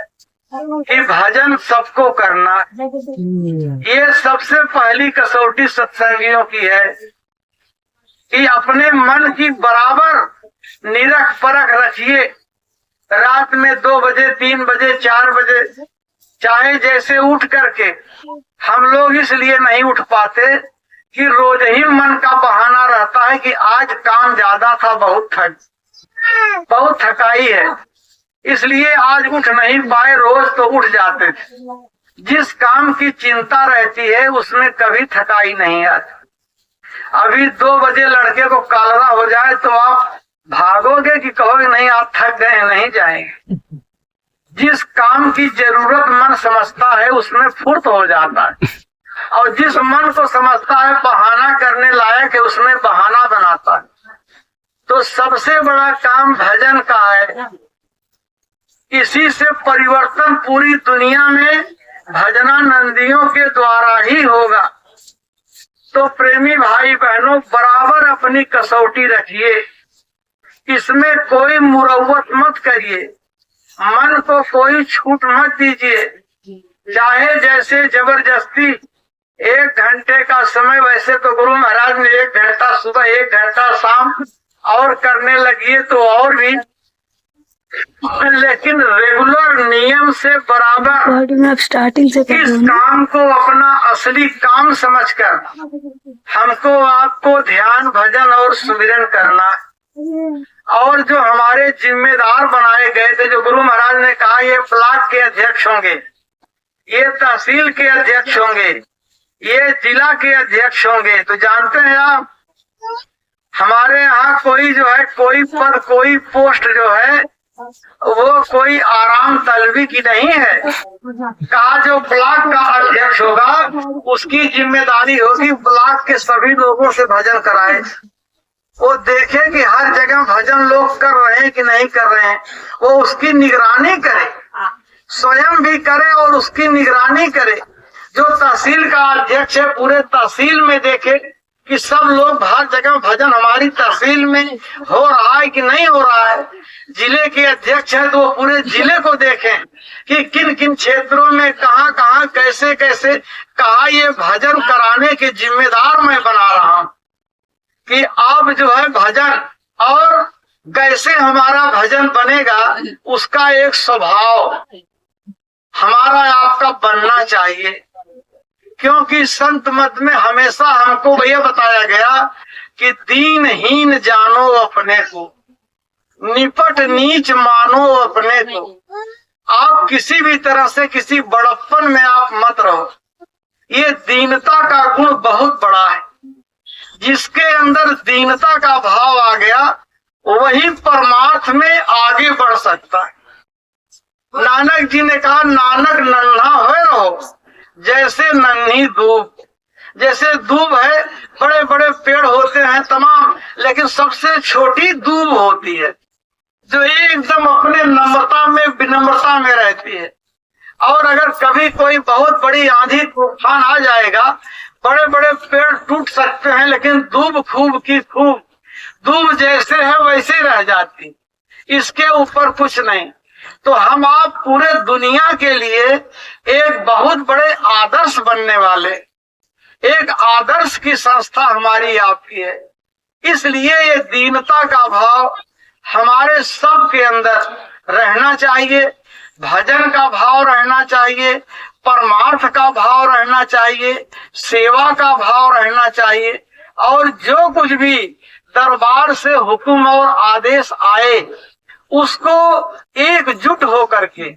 कि भजन सबको करना, ये सबसे पहली कसौटी सत्संगियों की है कि अपने मन की बराबर निरख परख रखिए। रात में 2 बजे, 3 बजे, 4 बजे, चाहे जैसे उठ करके, हम लोग इसलिए नहीं उठ पाते कि रोज ही मन का बहाना रहता है कि आज काम ज्यादा था, बहुत थकाई है, इसलिए आज उठ नहीं पाए। रोज तो उठ जाते थे। जिस काम की चिंता रहती है उसमें कभी थकाई नहीं आती। अभी 2 बजे लड़के को कालरा हो जाए तो आप भागोगे कि कहोगे नहीं आप थक गए, नहीं जाएंगे। जिस काम की जरूरत मन समझता है उसमें फुर्त हो जाता है, और जिस मन को समझता है बहाना करने लायक है उसमें बहाना बनाता है। तो सबसे बड़ा काम भजन का है। इसी से परिवर्तन पूरी दुनिया में भजनानंदियों के द्वारा ही होगा। तो प्रेमी भाई बहनों, बराबर अपनी कसौटी रखिए, इसमें कोई मुरव्वत मत करिए, मन को कोई छूट मत दीजिए। चाहे जैसे जबरदस्ती 1 घंटे का समय, वैसे तो गुरु महाराज ने 1 घंटा सुबह, 1 घंटा शाम और करने लगिए तो और भी, लेकिन रेगुलर नियम से बराबर स्टार्टिंग से इस काम को अपना असली काम समझकर हमको आपको ध्यान, भजन और सुमिरन करना है। और जो हमारे जिम्मेदार बनाए गए थे, जो गुरु महाराज ने कहा ये ब्लॉक के अध्यक्ष होंगे, ये तहसील के अध्यक्ष होंगे, ये जिला के अध्यक्ष होंगे, तो जानते हैं आप हमारे यहाँ कोई जो है, कोई पद, कोई पोस्ट जो है वो कोई आराम तलबी की नहीं है। कहा जो ब्लॉक का अध्यक्ष होगा उसकी जिम्मेदारी होगी ब्लॉक के सभी लोगों से भजन कराए। वो देखे कि हर जगह भजन लोग कर रहे हैं कि नहीं कर रहे हैं, वो उसकी निगरानी करे, स्वयं भी करे और उसकी निगरानी करे। जो तहसील का अध्यक्ष है पूरे तहसील में देखे कि सब लोग हर जगह भजन हमारी तहसील में हो रहा है कि नहीं हो रहा है। जिले के अध्यक्ष है तो वो पूरे जिले को देखें कि किन किन क्षेत्रों में कहाँ कहाँ कैसे कैसे, कहा ये भजन कराने के जिम्मेदार मैं बना रहा हूँ कि आप जो है भजन, और कैसे हमारा भजन बनेगा उसका एक स्वभाव हमारा आपका बनना चाहिए। क्योंकि संत मत में हमेशा हमको यह बताया गया कि दीनहीन जानो अपने को, निपट नीच मानो अपने को। आप किसी भी तरह से किसी बड़प्पन में आप मत रहो। ये दीनता का गुण बहुत बड़ा है। जिसके अंदर दीनता का भाव आ गया वही परमार्थ में आगे बढ़ सकता है। नानक जी ने कहा नानक नन्हा हुए रहो जैसे नन्ही दूब। जैसे दूब है, बड़े बड़े पेड़ होते हैं तमाम, लेकिन सबसे छोटी दूब होती है। जो एकदम अपने नम्रता में विनम्रता में रहती है। और अगर कभी कोई बहुत बड़ी आंधी तूफान आ जाएगा, बड़े बड़े पेड़ टूट सकते हैं, लेकिन दूब खूब की खूब दूब जैसे है वैसे रह जाती, इसके ऊपर कुछ नहीं। तो हम आप पूरे दुनिया के लिए एक बहुत बड़े आदर्श बनने वाले, एक आदर्श की संस्था हमारी आपकी है। इसलिए ये दीनता का भाव हमारे सब के अंदर रहना चाहिए, भजन का भाव रहना चाहिए, परमार्थ का भाव रहना चाहिए, सेवा का भाव रहना चाहिए। और जो कुछ भी दरबार से हुक्म और आदेश आए उसको एकजुट हो करके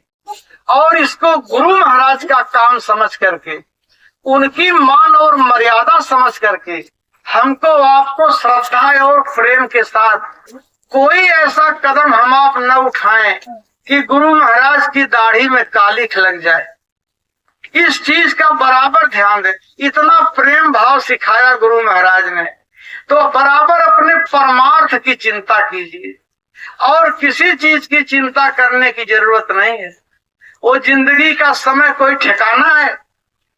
और इसको गुरु महाराज का काम समझ करके, उनकी मान और मर्यादा समझ करके हमको आपको श्रद्धा और प्रेम के साथ कोई ऐसा कदम हम आप न उठाएं कि गुरु महाराज की दाढ़ी में कालिख लग जाए। इस चीज का बराबर ध्यान दें। इतना प्रेम भाव सिखाया गुरु महाराज ने, तो बराबर अपने परमार्थ की चिंता कीजिए और किसी चीज की चिंता करने की जरूरत नहीं है। वो जिंदगी का समय कोई ठिकाना है,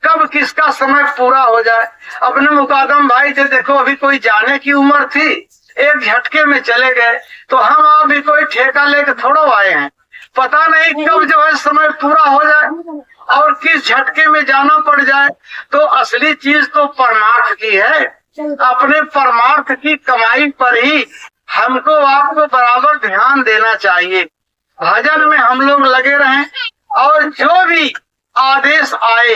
कब किसका समय पूरा हो जाए। अपने मुकादम भाई थे, देखो अभी कोई जाने की उम्र थी, एक झटके में चले गए। तो हम आप भी कोई ठेका लेके थोड़ा आए हैं, पता नहीं कब जो है समय पूरा हो जाए और किस झटके में जाना पड़ जाए। तो असली चीज तो परमार्थ की है, अपने परमार्थ की कमाई पर ही हमको आपको बराबर ध्यान देना चाहिए। भजन में हम लोग लगे रहें और जो भी आदेश आए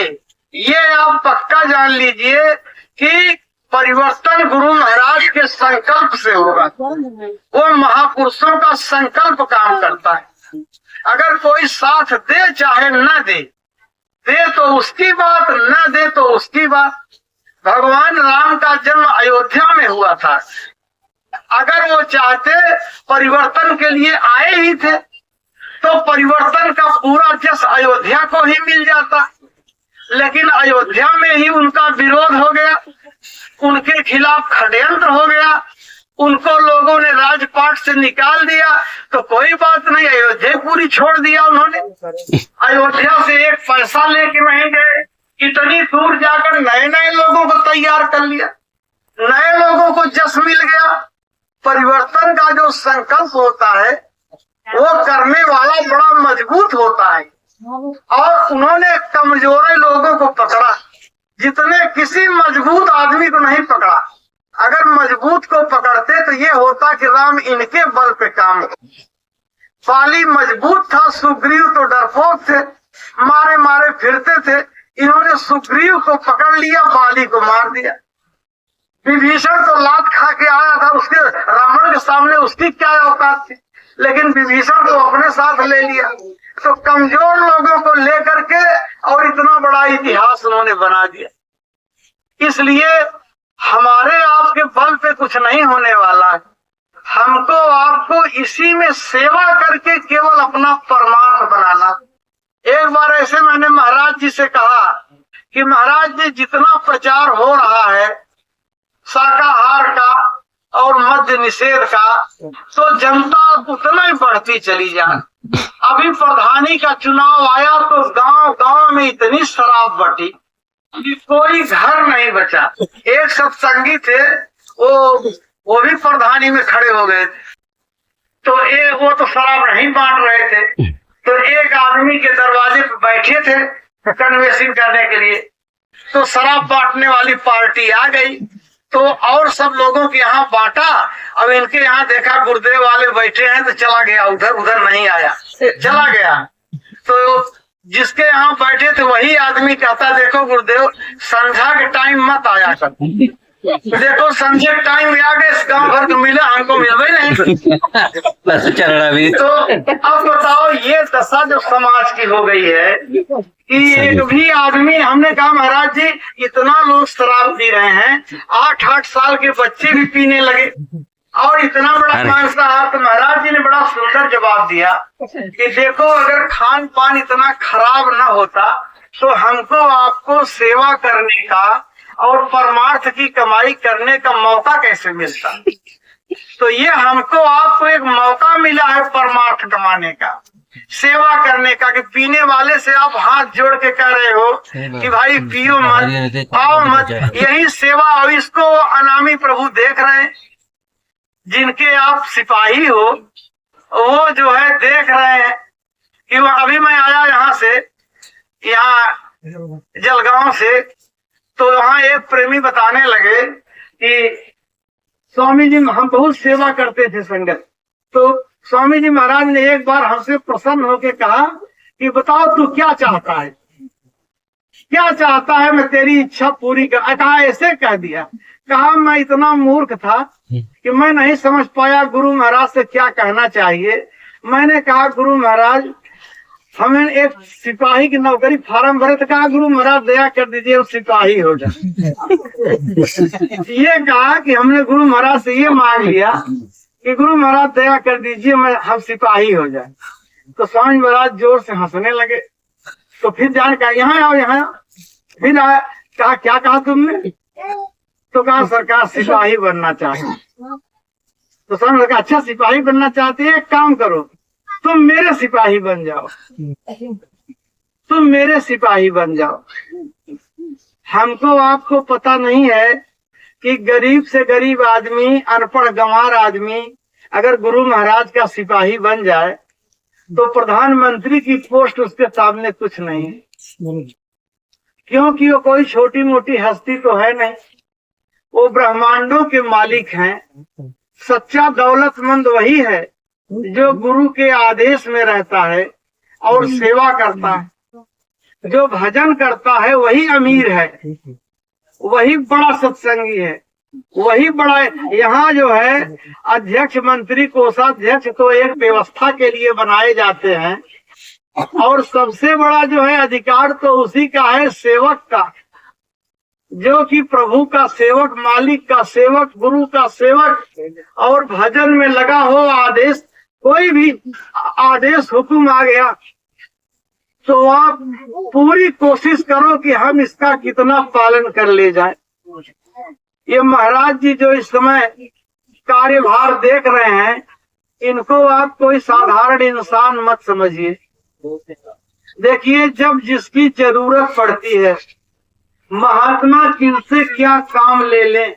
ये आप पक्का जान लीजिए कि परिवर्तन गुरु महाराज के संकल्प से होगा। वो महापुरुषों का संकल्प काम करता है। अगर कोई साथ दे चाहे न दे, दे तो उसकी बात, न दे तो उसकी बात। भगवान राम का जन्म अयोध्या में हुआ था। अगर वो चाहते परिवर्तन के लिए आए ही थे तो परिवर्तन का पूरा जस अयोध्या को ही मिल जाता, लेकिन अयोध्या में ही उनका विरोध हो गया, उनके खिलाफ षड्यंत्र हो गया, उनको लोगों ने राजपाट से निकाल दिया। तो कोई बात नहीं, अयोध्या पूरी छोड़ दिया उन्होंने। अयोध्या से एक पैसा लेके नहीं गए, इतनी दूर जाकर नए नए लोगों को तैयार कर लिया, नए लोगों को जस मिल गया। परिवर्तन का जो संकल्प होता है वो करने वाला बड़ा मजबूत होता है और उन्होंने कमजोर लोगों को पकड़ा, जितने किसी मजबूत आदमी को नहीं पकड़ा। अगर मजबूत को पकड़ते तो ये होता कि राम इनके बल पे काम। बाली मजबूत था, सुग्रीव तो डरपोक थे, मारे मारे फिरते थे। इन्होंने सुग्रीव को पकड़ लिया, बाली को मार दिया। विभीषण तो लात खा के आया था, उसके रावण के सामने उसकी क्या औकात थी, लेकिन विभीषण को अपने साथ ले लिया। तो कमजोर लोगों को लेकर के और इतना बड़ा इतिहास उन्होंने बना दिया। इसलिए हमारे आपके बल पे कुछ नहीं होने वाला है। हमको आपको इसी में सेवा करके केवल अपना परमार्थ बनाना। एक बार ऐसे मैंने महाराज जी से कहा कि महाराज जी, जितना प्रचार हो रहा है शाकाहार का और मद्य निषेध का, तो जनता उतना ही बढ़ती चली जाए। अभी प्रधानी का चुनाव आया तो गांव गांव में इतनी शराब बटी कि कोई घर नहीं बचा। एक सत्संगी थे, वो भी प्रधानी में खड़े हो गए थे। तो वो तो शराब नहीं बांट रहे थे, तो एक आदमी के दरवाजे पे बैठे थे कन्वेंसिंग करने के लिए। तो शराब बांटने वाली पार्टी आ गई, तो और सब लोगों के यहाँ बांटा। अब इनके यहाँ देखा गुरुदेव वाले बैठे हैं तो चला गया, उधर उधर नहीं आया, चला गया। तो जिसके यहाँ बैठे थे वही आदमी कहता, देखो गुरुदेव संध्या के टाइम मत आया कर, देखो संध्या के टाइम में आ गए, इस गाँव भर को मिला, हमको मिलवे नहीं। तो अब बताओ ये दशा जो समाज की हो गई है कि एक भी आदमी, हमने कहा महाराज जी इतना लोग शराब पी रहे हैं, 8-8 साल के बच्चे भी पीने लगे और इतना बड़ा मांसाहार। तो महाराज जी ने बड़ा सुंदर जवाब दिया कि देखो अगर खान पान इतना खराब ना होता तो हमको आपको सेवा करने का और परमार्थ की कमाई करने का मौका कैसे मिलता। तो ये हमको आपको एक मौका मिला है परमार्थ कमाने का, सेवा करने का, कि पीने वाले से आप हाथ जोड़ के कह रहे हो कि भाई पियो मत, आओ मत, यही सेवा। और इसको अनामी प्रभु देख रहे हैं, जिनके आप सिपाही हो, वो जो है देख रहे हैं कि वो अभी मैं आया यहाँ से, यहाँ जलगांव से, तो वहाँ एक प्रेमी बताने लगे कि स्वामी जी हम बहुत सेवा करते थे संगत, तो स्वामी जी महाराज ने एक बार हमसे प्रसन्न होकर कहा कि बताओ तू क्या चाहता है, क्या चाहता है, मैं तेरी इच्छा पूरी कर। कहा ऐसे कह दिया। कहा मैं इतना मूर्ख था कि मैं नहीं समझ पाया गुरु महाराज से क्या कहना चाहिए। मैंने कहा गुरु महाराज हमें एक सिपाही की नौकरी फार्म भरे, तो कहा गुरु महाराज दया कर दीजिए वो सिपाही हो जाए। ये कहा कि हमने गुरु महाराज से ये मांग लिया कि गुरु महाराज दया कर दीजिए हम सिपाही हो जाए। तो स्वामी महाराज जोर से हंसने लगे। तो फिर जाने कहा यहाँ आओ, यहाँ। फिर आया, कहा क्या कहा तुमने? तो कहा सरकार सिपाही बनना चाहिए। तो स्वामी ने कहा अच्छा सिपाही बनना चाहते हैं, एक काम करो तुम मेरे सिपाही बन जाओ, तुम मेरे सिपाही बन जाओ। हमको आपको पता नहीं है कि गरीब से गरीब आदमी, अनपढ़ गंवार आदमी अगर गुरु महाराज का सिपाही बन जाए तो प्रधानमंत्री की पोस्ट उसके सामने कुछ नहीं है, क्योंकि वो कोई छोटी मोटी हस्ती तो है नहीं, वो ब्रह्मांडों के मालिक हैं। सच्चा दौलतमंद वही है जो गुरु के आदेश में रहता है और सेवा करता है। जो भजन करता है वही अमीर है, वही बड़ा सत्संगी है, वही बड़ा। यहाँ जो है अध्यक्ष, मंत्री, कोषाध्यक्ष तो एक व्यवस्था के लिए बनाए जाते हैं, और सबसे बड़ा जो है अधिकार तो उसी का है, सेवक का, जो कि प्रभु का सेवक, मालिक का सेवक, गुरु का सेवक, और भजन में लगा हो। आदेश, कोई भी आदेश हुक्म आ गया तो आप पूरी कोशिश करो कि हम इसका कितना पालन कर ले जाए। ये महाराज जी जो इस समय कार्यभार देख रहे हैं, इनको आप कोई साधारण इंसान मत समझिए। देखिए जब जिसकी जरूरत पड़ती है, महात्मा किनसे क्या काम ले लें।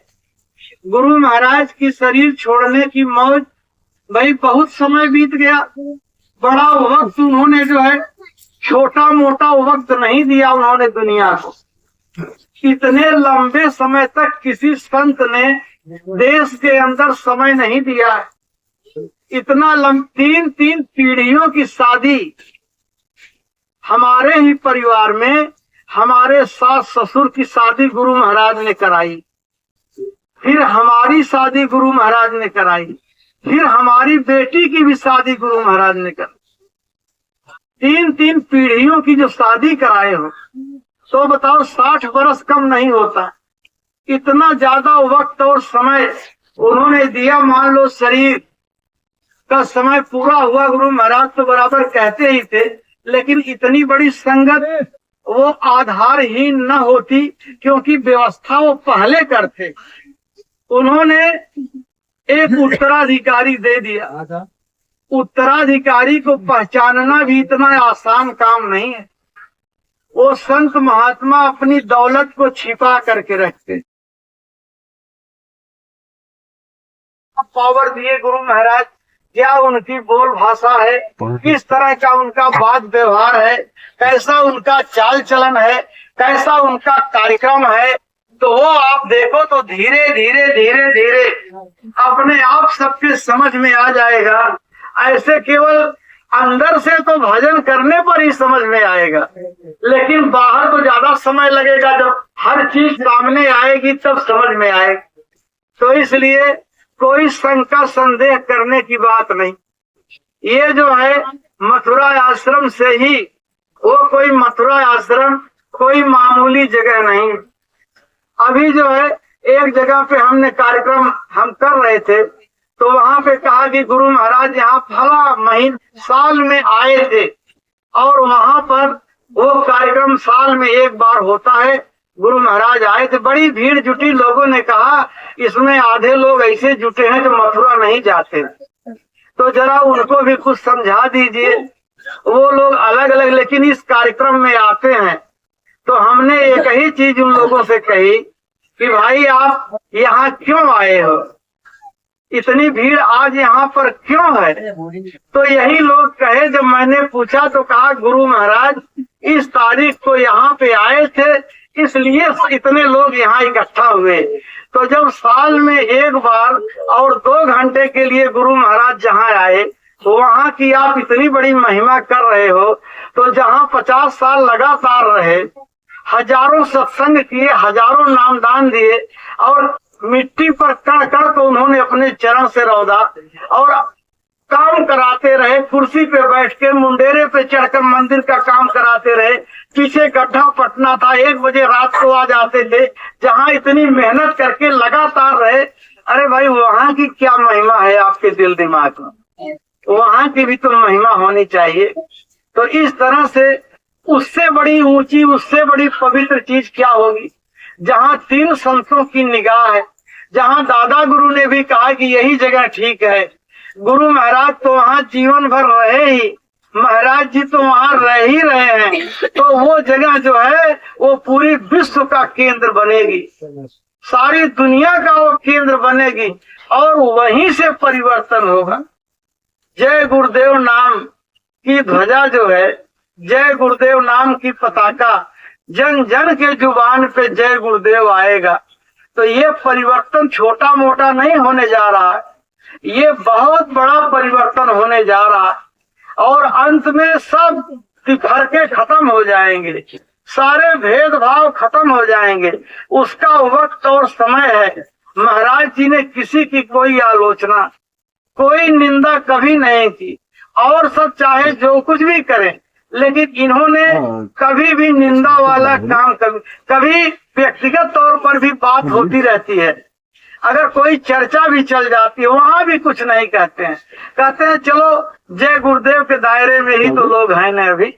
गुरु महाराज की शरीर छोड़ने की मौज, भाई बहुत समय बीत गया, बड़ा वक्त उन्होंने जो है छोटा मोटा वक्त नहीं दिया उन्होंने दुनिया को। इतने लंबे समय तक किसी संत ने देश के अंदर समय नहीं दिया। इतना 3 पीढ़ियों की शादी हमारे ही परिवार में, हमारे सास ससुर की शादी गुरु महाराज ने कराई, फिर हमारी शादी गुरु महाराज ने कराई, फिर हमारी बेटी की भी शादी गुरु महाराज ने कराई। 3 पीढ़ियों की जो शादी कराए हो, तो बताओ 60 वर्ष कम नहीं होता। इतना ज्यादा वक्त और समय उन्होंने दिया। मान लो शरीर का समय पूरा हुआ, गुरु महाराज तो बराबर कहते ही थे, लेकिन इतनी बड़ी संगत वो आधारहीन न होती, क्योंकि व्यवस्था वो पहले करते। उन्होंने एक उत्तराधिकारी दे दिया। उत्तराधिकारी को पहचानना भी इतना आसान काम नहीं है। वो संत महात्मा अपनी दौलत को छिपा करके रखते। पावर दिए गुरु महाराज, क्या उनकी बोल भाषा है, किस तरह का उनका बात व्यवहार है, कैसा उनका चाल चलन है, कैसा उनका कार्यक्रम है, तो वो आप देखो तो धीरे धीरे धीरे धीरे अपने आप सबके समझ में आ जाएगा। ऐसे केवल अंदर से तो भजन करने पर ही समझ में आएगा, लेकिन बाहर तो ज्यादा समय लगेगा। जब हर चीज सामने आएगी तब समझ में आएगी। तो इसलिए कोई शंका संदेह करने की बात नहीं। ये जो है मथुरा आश्रम से ही, वो कोई मथुरा आश्रम कोई मामूली जगह नहीं। अभी जो है एक जगह पे हमने कार्यक्रम हम कर रहे थे, तो वहां पे कहा कि गुरु महाराज यहाँ फला महीने साल में आए थे, और वहां पर वो कार्यक्रम साल में एक बार होता है। गुरु महाराज आए थे, बड़ी भीड़ जुटी। लोगों ने कहा इसमें आधे लोग ऐसे जुटे हैं जो मथुरा नहीं जाते, तो जरा उनको भी कुछ समझा दीजिए। वो लोग अलग अलग लेकिन इस कार्यक्रम में आते हैं। तो हमने एक ही चीज उन लोगों से कही कि भाई आप यहाँ क्यों आए हो, इतनी भीड़ आज यहाँ पर क्यों है? तो यही लोग कहे, जब मैंने पूछा तो कहा गुरु महाराज इस तारीख को यहाँ पे आए थे, इसलिए इतने लोग यहाँ इकट्ठा हुए। तो जब साल में एक बार और 2 घंटे के लिए गुरु महाराज जहाँ आए, वहाँ की आप इतनी बड़ी महिमा कर रहे हो, तो जहाँ 50 साल लगातार रहे, हजारों सत्संग किए, हजारों नामदान दिए और मिट्टी पर कण कण को उन्होंने अपने चरण से रौदा और काम कराते रहे, कुर्सी पे बैठ के मुंडेरे पे चढ़कर मंदिर का काम कराते रहे। पीछे गड्ढा पटना था, 1 बजे रात को आ जाते थे, जहाँ इतनी मेहनत करके लगातार रहे। अरे भाई वहाँ की क्या महिमा है आपके दिल दिमाग में, वहाँ की भी तो महिमा होनी चाहिए। तो इस तरह से उससे बड़ी ऊंची, उससे बड़ी पवित्र चीज क्या होगी, जहाँ 3 संतों की निगाह है, जहाँ दादा गुरु ने भी कहा कि यही जगह ठीक है। गुरु महाराज तो वहाँ जीवन भर रहे ही, महाराज जी तो वहाँ रह ही रहे हैं, तो वो जगह जो है वो पूरी विश्व का केंद्र बनेगी, सारी दुनिया का वो केंद्र बनेगी और वहीं से परिवर्तन होगा। जय गुरुदेव नाम की ध्वजा जो है, जय गुरुदेव नाम की पताका, जन जन के जुबान पे जय गुरुदेव आएगा। तो ये परिवर्तन छोटा मोटा नहीं होने जा रहा है, ये बहुत बड़ा परिवर्तन होने जा रहा है और अंत में सब बिखर के खत्म हो जाएंगे, सारे भेदभाव खत्म हो जाएंगे। उसका वक्त और समय है। महाराज जी ने किसी की कोई आलोचना, कोई निंदा कभी नहीं की और सब चाहे जो कुछ भी करें, लेकिन इन्होंने कभी भी निंदा वाला काम कभी व्यक्तिगत तौर पर भी बात होती रहती है, अगर कोई चर्चा भी चल जाती है वहां भी कुछ नहीं कहते हैं, कहते हैं चलो जय गुरुदेव के दायरे में ही तो लोग हैं ना अभी,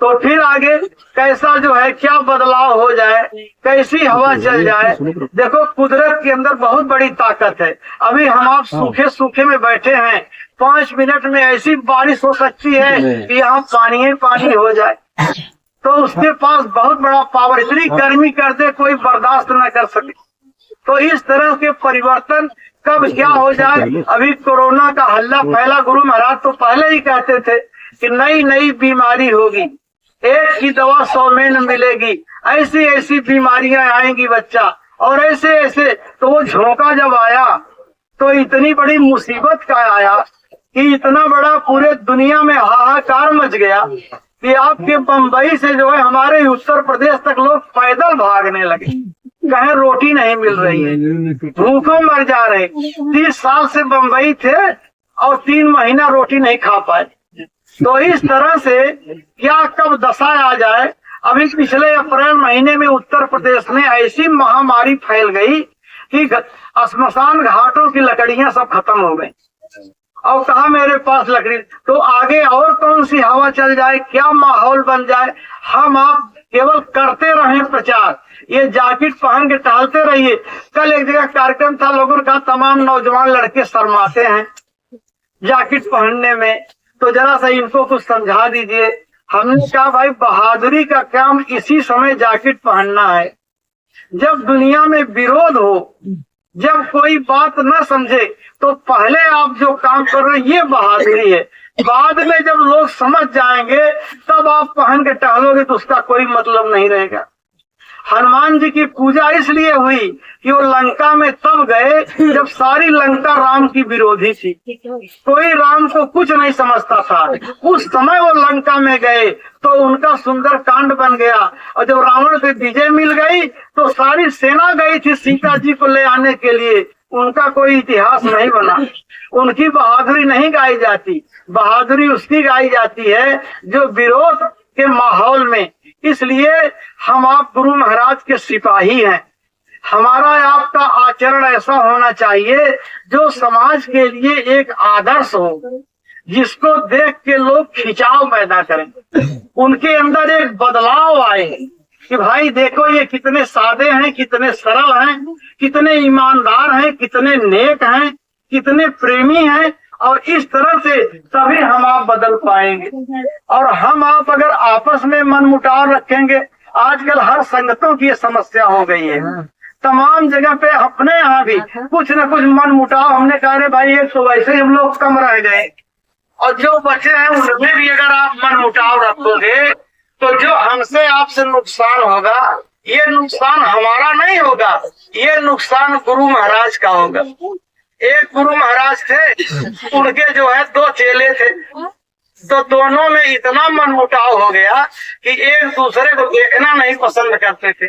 तो फिर आगे कैसा जो है क्या बदलाव हो जाए, कैसी हवा चल जाए। देखो कुदरत के अंदर बहुत बड़ी ताकत है। अभी हम आप सूखे सूखे में बैठे हैं, 5 मिनट में ऐसी बारिश हो सकती है कि यहाँ पानी ही पानी हो जाए, तो उसके पास बहुत बड़ा पावर, इतनी गर्मी कर दे कोई बर्दाश्त न कर सके। तो इस तरह के परिवर्तन कब क्या हो जाए। अभी कोरोना का हल्ला फैला, गुरु महाराज तो पहले ही कहते थे कि नई नई बीमारी होगी, एक की दवा 100 में न मिलेगी, ऐसी ऐसी बीमारियां आएंगी बच्चा, और ऐसे ऐसे। तो वो झोंका जब आया तो इतनी बड़ी मुसीबत का आया कि इतना बड़ा पूरे दुनिया में हाहाकार मच गया कि आपके बम्बई से जो है हमारे उत्तर प्रदेश तक लोग पैदल भागने लगे, कहीं रोटी नहीं मिल रही है, भूखों मर जा रहे। 30 साल से बम्बई थे और 3 महीना रोटी नहीं खा पाए। तो इस तरह से क्या कब दशा आ जाए। अभी पिछले अप्रैल महीने में उत्तर प्रदेश में ऐसी महामारी फैल गई कि श्मशान घाटों की लकड़ियां सब खत्म हो गई और कहा मेरे पास लकड़ी, तो आगे और कौन सी हवा चल जाए, क्या माहौल बन जाए। हम आप केवल करते रहें प्रचार, ये जैकेट पहन के टहलते रहिए। कल एक जगह कार्यक्रम था, लोगों का तमाम नौजवान लड़के शर्माते हैं जैकेट पहनने में, तो जरा सा इनको कुछ समझा दीजिए। हमने कहा भाई बहादुरी का काम इसी समय जैकेट पहनना है, जब दुनिया में विरोध हो, जब कोई बात न समझे तो पहले आप जो काम कर रहे हैं ये बहादुरी है। बाद में जब लोग समझ जाएंगे तब आप पहन के टहलोगे तो उसका कोई मतलब नहीं रहेगा। हनुमान जी की पूजा इसलिए हुई कि वो लंका में तब गए जब सारी लंका राम की विरोधी थी, कोई राम को कुछ नहीं समझता था। उस समय वो लंका में गए तो उनका सुंदर कांड बन गया, और जब रावण पे विजय मिल गई तो सारी सेना गई थी सीता जी को ले आने के लिए, उनका कोई इतिहास नहीं बना। उनकी बहादुरी नहीं गाई जाती, बहादुरी उसकी गाई जाती है जो विरोध के माहौल में। इसलिए हम आप गुरु महाराज के सिपाही हैं। हमारा आपका आचरण ऐसा होना चाहिए जो समाज के लिए एक आदर्श हो, जिसको देख के लोग खिंचाव पैदा करें, उनके अंदर एक बदलाव आए, कि भाई देखो ये कितने सादे हैं, कितने सरल हैं, कितने ईमानदार हैं, कितने नेक हैं, कितने प्रेमी हैं, और इस तरह से तभी हम आप बदल पाएंगे। और हम आप अगर आपस में मन मुटाव रखेंगे, आजकल हर संगतों की ये समस्या हो गई है, तमाम जगह पे अपने यहाँ भी कुछ न कुछ मन मुटाव। हमने कहा रे भाई एक तो वैसे ही हम लोग कम रह गए, और जो बचे हैं उनमें भी अगर आप मन मुटाव रखोगे तो जो हमसे आपसे नुकसान होगा, ये नुकसान हमारा नहीं होगा, ये नुकसान गुरु महाराज का होगा। एक गुरु महाराज थे, उनके जो है 2 चेले थे, तो दोनों में इतना मन मुटाव हो गया कि एक दूसरे को देखना नहीं पसंद करते थे।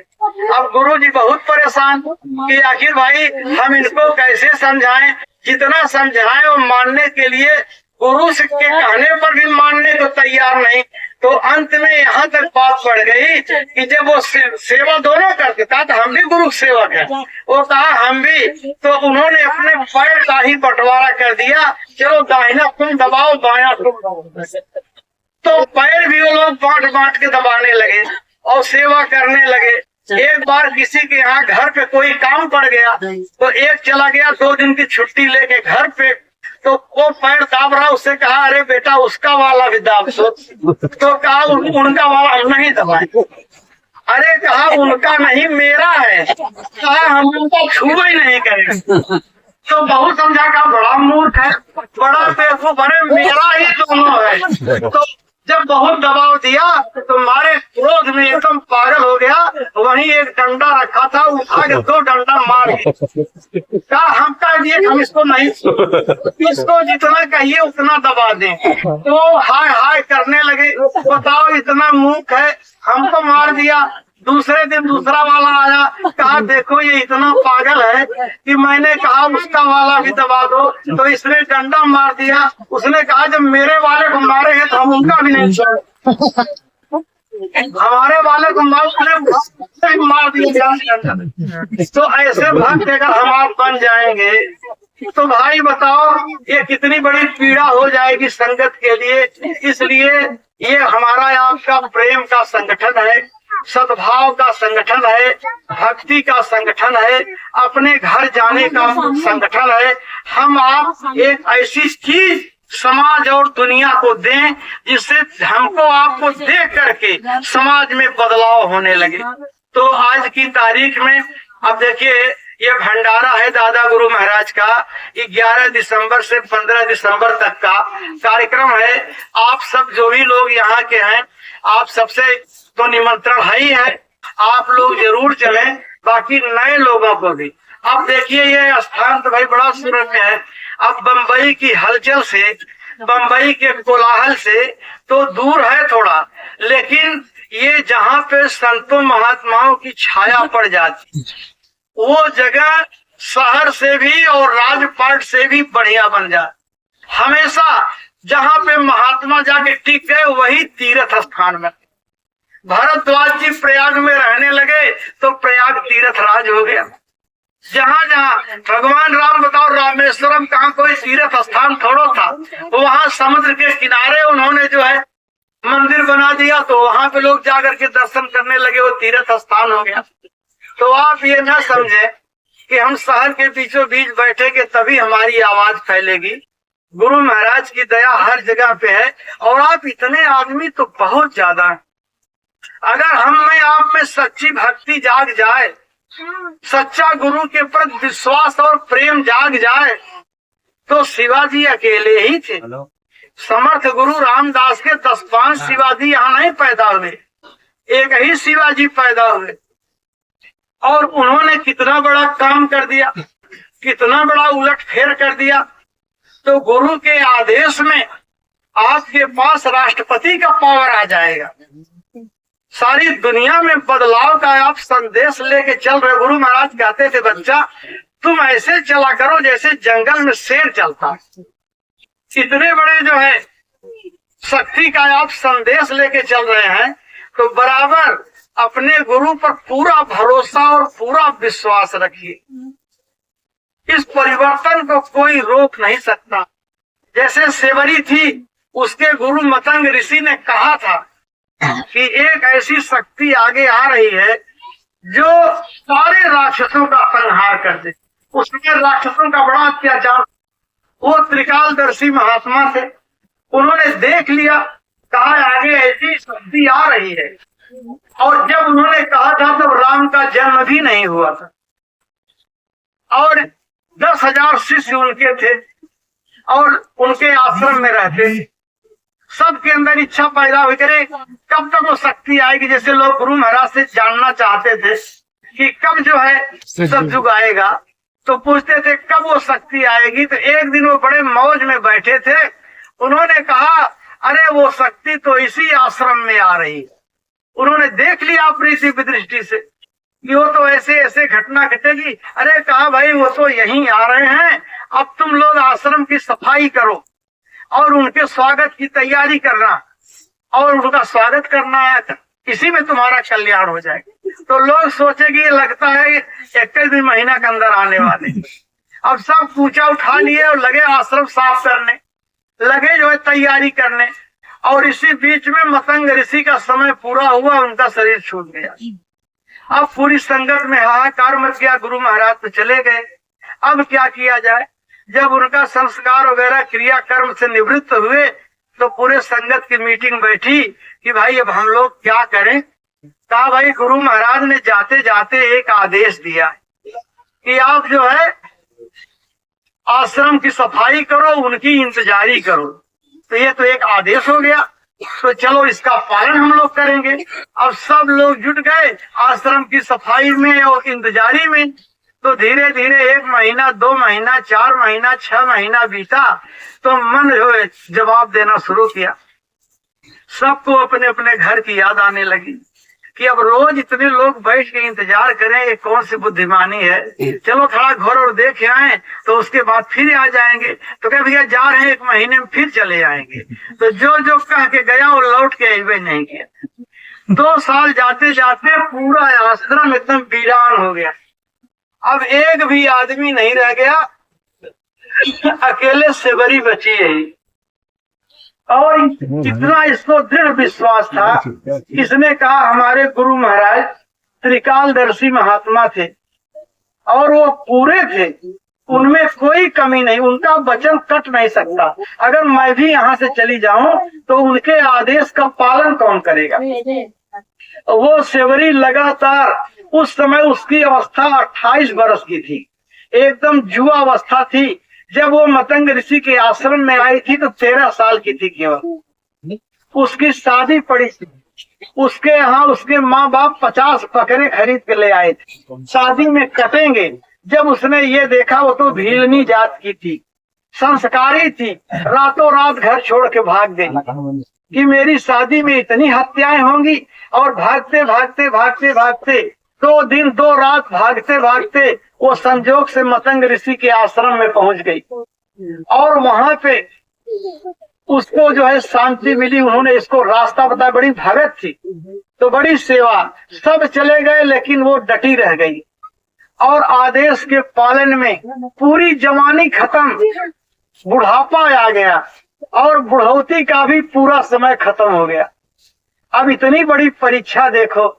अब गुरु जी बहुत परेशान कि आखिर भाई हम इनको कैसे समझाएं, जितना समझाएं वो मानने के लिए गुरु के कहने पर भी मानने को तैयार नहीं। तो अंत में यहाँ तक बात बढ़ गई कि जब वो सेवा दोनों करते था, तो हम भी गुरु सेवक है, वो कहा हम भी, तो उन्होंने अपने पैर का ही बंटवारा कर दिया, चलो दाहिना तुम दबाओ, बायां तुम दबाओ। तो पैर भी वो लोग बांट बांट के दबाने लगे और सेवा करने लगे। एक बार किसी के यहाँ घर पे कोई काम पड़ गया, तो एक चला गया 2 दिन की छुट्टी लेके घर पे, तो वो पैर दाब रहा, उससे कहा अरे बेटा उसका वाला भी दाब दो। तो कहा उनका वाला हम नहीं दबाए। अरे कहा उनका नहीं मेरा है, कहा हम उनका छुआ ही नहीं करेंगे। तो बहुत समझा, का बड़ा मूर्ख है, बड़ा बेवकूफ, अरे मेरा ही दोनों है। तो जब बहुत दबाव दिया तो मारे क्रोध में एकदम पागल हो गया, वहीं एक डंडा रखा था, उठा के 2 डंडा मार कहा हम कह दिए हम इसको नहीं, इसको जितना कहिए उतना दबा दें। तो हाय हाय करने लगे, बताओ इतना मूर्ख है, हमको मार दिया। दूसरे दिन दूसरा वाला आया, कहा देखो ये इतना पागल है कि मैंने कहा उसका वाला भी दबा दो, तो इसने डंडा मार दिया। उसने कहा जब मेरे वाले को मारे हैं तो हम उनका भी नहीं छोड़े, हमारे वाले को मार दिया। तो ऐसे भक्त अगर हम आप बन जाएंगे तो भाई बताओ ये कितनी बड़ी पीड़ा हो जाएगी संगत के लिए। इसलिए ये हमारा आपका प्रेम का संगठन है, सद्भाव का संगठन है, भक्ति का संगठन है, अपने घर जाने का संगठन है। हम आप एक ऐसी चीज समाज और दुनिया को दें जिससे हमको आपको देख करके समाज में बदलाव होने लगे। तो आज की तारीख में अब देखिए ये भंडारा है दादा गुरु महाराज का, 11 दिसंबर से 15 दिसंबर तक का कार्यक्रम है। आप सब जो भी लोग यहाँ के हैं, आप सबसे तो निमंत्रण है ही है, आप लोग जरूर चलें, बाकी नए लोगों को भी। अब देखिए ये स्थान तो भाई बड़ा सुरम्य है। अब बम्बई की हलचल से, बम्बई के कोलाहल से तो दूर है थोड़ा, लेकिन ये जहाँ पे संतों महात्माओं की छाया पड़ जाती, वो जगह शहर से भी और राजपाट से भी बढ़िया बन जाए। हमेशा जहाँ पे महात्मा जाके टिक गए वही तीर्थ स्थान में। भारद्वाज जी प्रयाग में रहने लगे तो प्रयाग तीर्थ राज हो गया। जहाँ जहाँ भगवान राम, बताओ रामेश्वरम कहाँ कोई तीर्थ स्थान थोड़ा था, वहाँ समुद्र के किनारे उन्होंने जो है मंदिर बना दिया, तो वहाँ पे लोग जाकर के दर्शन करने लगे, वो तीर्थ स्थान हो गया। तो आप ये ना समझे कि हम शहर के बीचों बीच बैठेंगे तभी हमारी आवाज फैलेगी। गुरु महाराज की दया हर जगह पे है, और आप इतने आदमी तो बहुत ज्यादा हैं। अगर हम में आप में सच्ची भक्ति जाग जाए, सच्चा गुरु के प्रति विश्वास और प्रेम जाग जाए, तो शिवाजी अकेले ही थे। समर्थ गुरु रामदास के 10-5 शिवाजी यहाँ नहीं पैदा हुए, एक ही शिवाजी पैदा हुए, और उन्होंने कितना बड़ा काम कर दिया, कितना बड़ा उलट फेर कर दिया। तो गुरु के आदेश में आपके पास राष्ट्रपति का पावर आ जाएगा। सारी दुनिया में बदलाव का आप संदेश लेके चल रहे। गुरु महाराज कहते थे बच्चा तुम ऐसे चला करो जैसे जंगल में शेर चलता। इतने बड़े जो है शक्ति का आप संदेश लेके चल रहे हैं, तो बराबर अपने गुरु पर पूरा भरोसा और पूरा विश्वास रखिए। इस परिवर्तन को कोई रोक नहीं सकता। जैसे सेवरी थी, उसके गुरु मतंग ऋषि ने कहा था कि एक ऐसी शक्ति आगे आ रही है जो सारे राक्षसों का संहार कर दे। उसमें राक्षसों का बड़ा अत्याचार। वो त्रिकालदर्शी महात्मा थे, उन्होंने देख लिया, कहा आगे ऐसी शक्ति आ रही है। और जब उन्होंने कहा था तब राम का जन्म भी नहीं हुआ था और 10,000 शिष्य उनके थे और उनके आश्रम में रहते। सबके अंदर इच्छा पैदा हुई करे कब तक वो शक्ति आएगी। जैसे लोग गुरु महाराज से जानना चाहते थे कि कब जो है सतयुग आएगा, तो पूछते थे कब वो शक्ति आएगी। तो एक दिन वो बड़े मौज में बैठे थे, उन्होंने कहा अरे वो शक्ति तो इसी आश्रम में आ रही है। उन्होंने देख लिया अपनी दिव्य दृष्टि से कि वो तो ऐसे ऐसे घटना घटेगी। अरे कहा भाई वो तो यहीं आ रहे हैं, अब तुम लोग आश्रम की सफाई करो और उनके स्वागत की तैयारी करना और उनका स्वागत करना है, इसी में तुम्हारा कल्याण हो जाएगा। तो लोग सोचेंगे ये लगता है 21 महीना के अंदर आने वाले। अब सब पूछा उठा लिए और लगे आश्रम साफ करने, लगे जो है तैयारी करने। और इसी बीच में मतंग ऋषि का समय पूरा हुआ, उनका शरीर छूट गया। अब पूरी संगत में हाहाकार मच गया। गुरु महाराज तो चले गए, अब क्या किया जाए। जब उनका संस्कार वगैरह क्रिया कर्म से निवृत्त हुए तो पूरे संगत की मीटिंग बैठी कि भाई अब हम लोग क्या करें। कहा भाई गुरु महाराज ने जाते जाते एक आदेश दिया कि आप जो है आश्रम की सफाई करो, उनकी इंतजारी करो। तो ये तो एक आदेश हो गया, तो चलो इसका पालन हम लोग करेंगे। अब सब लोग जुट गए आश्रम की सफाई में और इंतजारी में। तो धीरे धीरे 1 महीना, 2 महीना, 4 महीना, 6 महीना बीता तो मन जो है जवाब देना शुरू किया। सबको अपने अपने घर की याद आने लगी कि अब रोज इतने लोग बैठ के इंतजार करें, ये कौन सी बुद्धिमानी है। चलो थोड़ा घर और देख आए तो उसके बाद फिर आ जाएंगे। तो क्या भैया जा रहे हैं 1 महीने में फिर चले आएंगे। तो जो जो कह के गया वो लौट के अबे नहीं किया। 2 साल जाते जाते पूरा आश्रम एकदम वीरान हो गया। अब एक भी आदमी नहीं रह गया, अकेले सेवरी बची है। और इतना इसको दृढ़ विश्वास था, इसने कहा हमारे गुरु महाराज त्रिकालदर्शी महात्मा थे और वो पूरे थे, उनमें कोई कमी नहीं, उनका वचन कट नहीं सकता। अगर मैं भी यहाँ से चली जाऊं तो उनके आदेश का पालन कौन करेगा। वो सेवरी लगातार, उस समय उसकी अवस्था 28 वर्ष की थी, एकदम युवा अवस्था थी। जब वो मतंग ऋषि के आश्रम में आई थी तो 13 साल की थी केवल। उसकी शादी पड़ी थी, उसके यहाँ उसके माँ बाप 50 बकरे खरीद के ले आए थे, शादी में कटेंगे। जब उसने ये देखा, वो तो भीलनी जात की थी, संस्कारी थी, रातों रात घर छोड़ के भाग गई कि मेरी शादी में इतनी हत्याएं होंगी। और भागते भागते भागते भागते 2 दिन 2 रात भागते भागते वो संजोग से मतंग ऋषि के आश्रम में पहुंच गई और वहां पे उसको जो है शांति मिली। उन्होंने इसको रास्ता बताया, बड़ी भगत थी तो बड़ी सेवा। सब चले गए लेकिन वो डटी रह गई और आदेश के पालन में पूरी जवानी खत्म, बुढ़ापा आ गया और बुढ़ौती का भी पूरा समय खत्म हो गया। अब इतनी बड़ी परीक्षा देखो,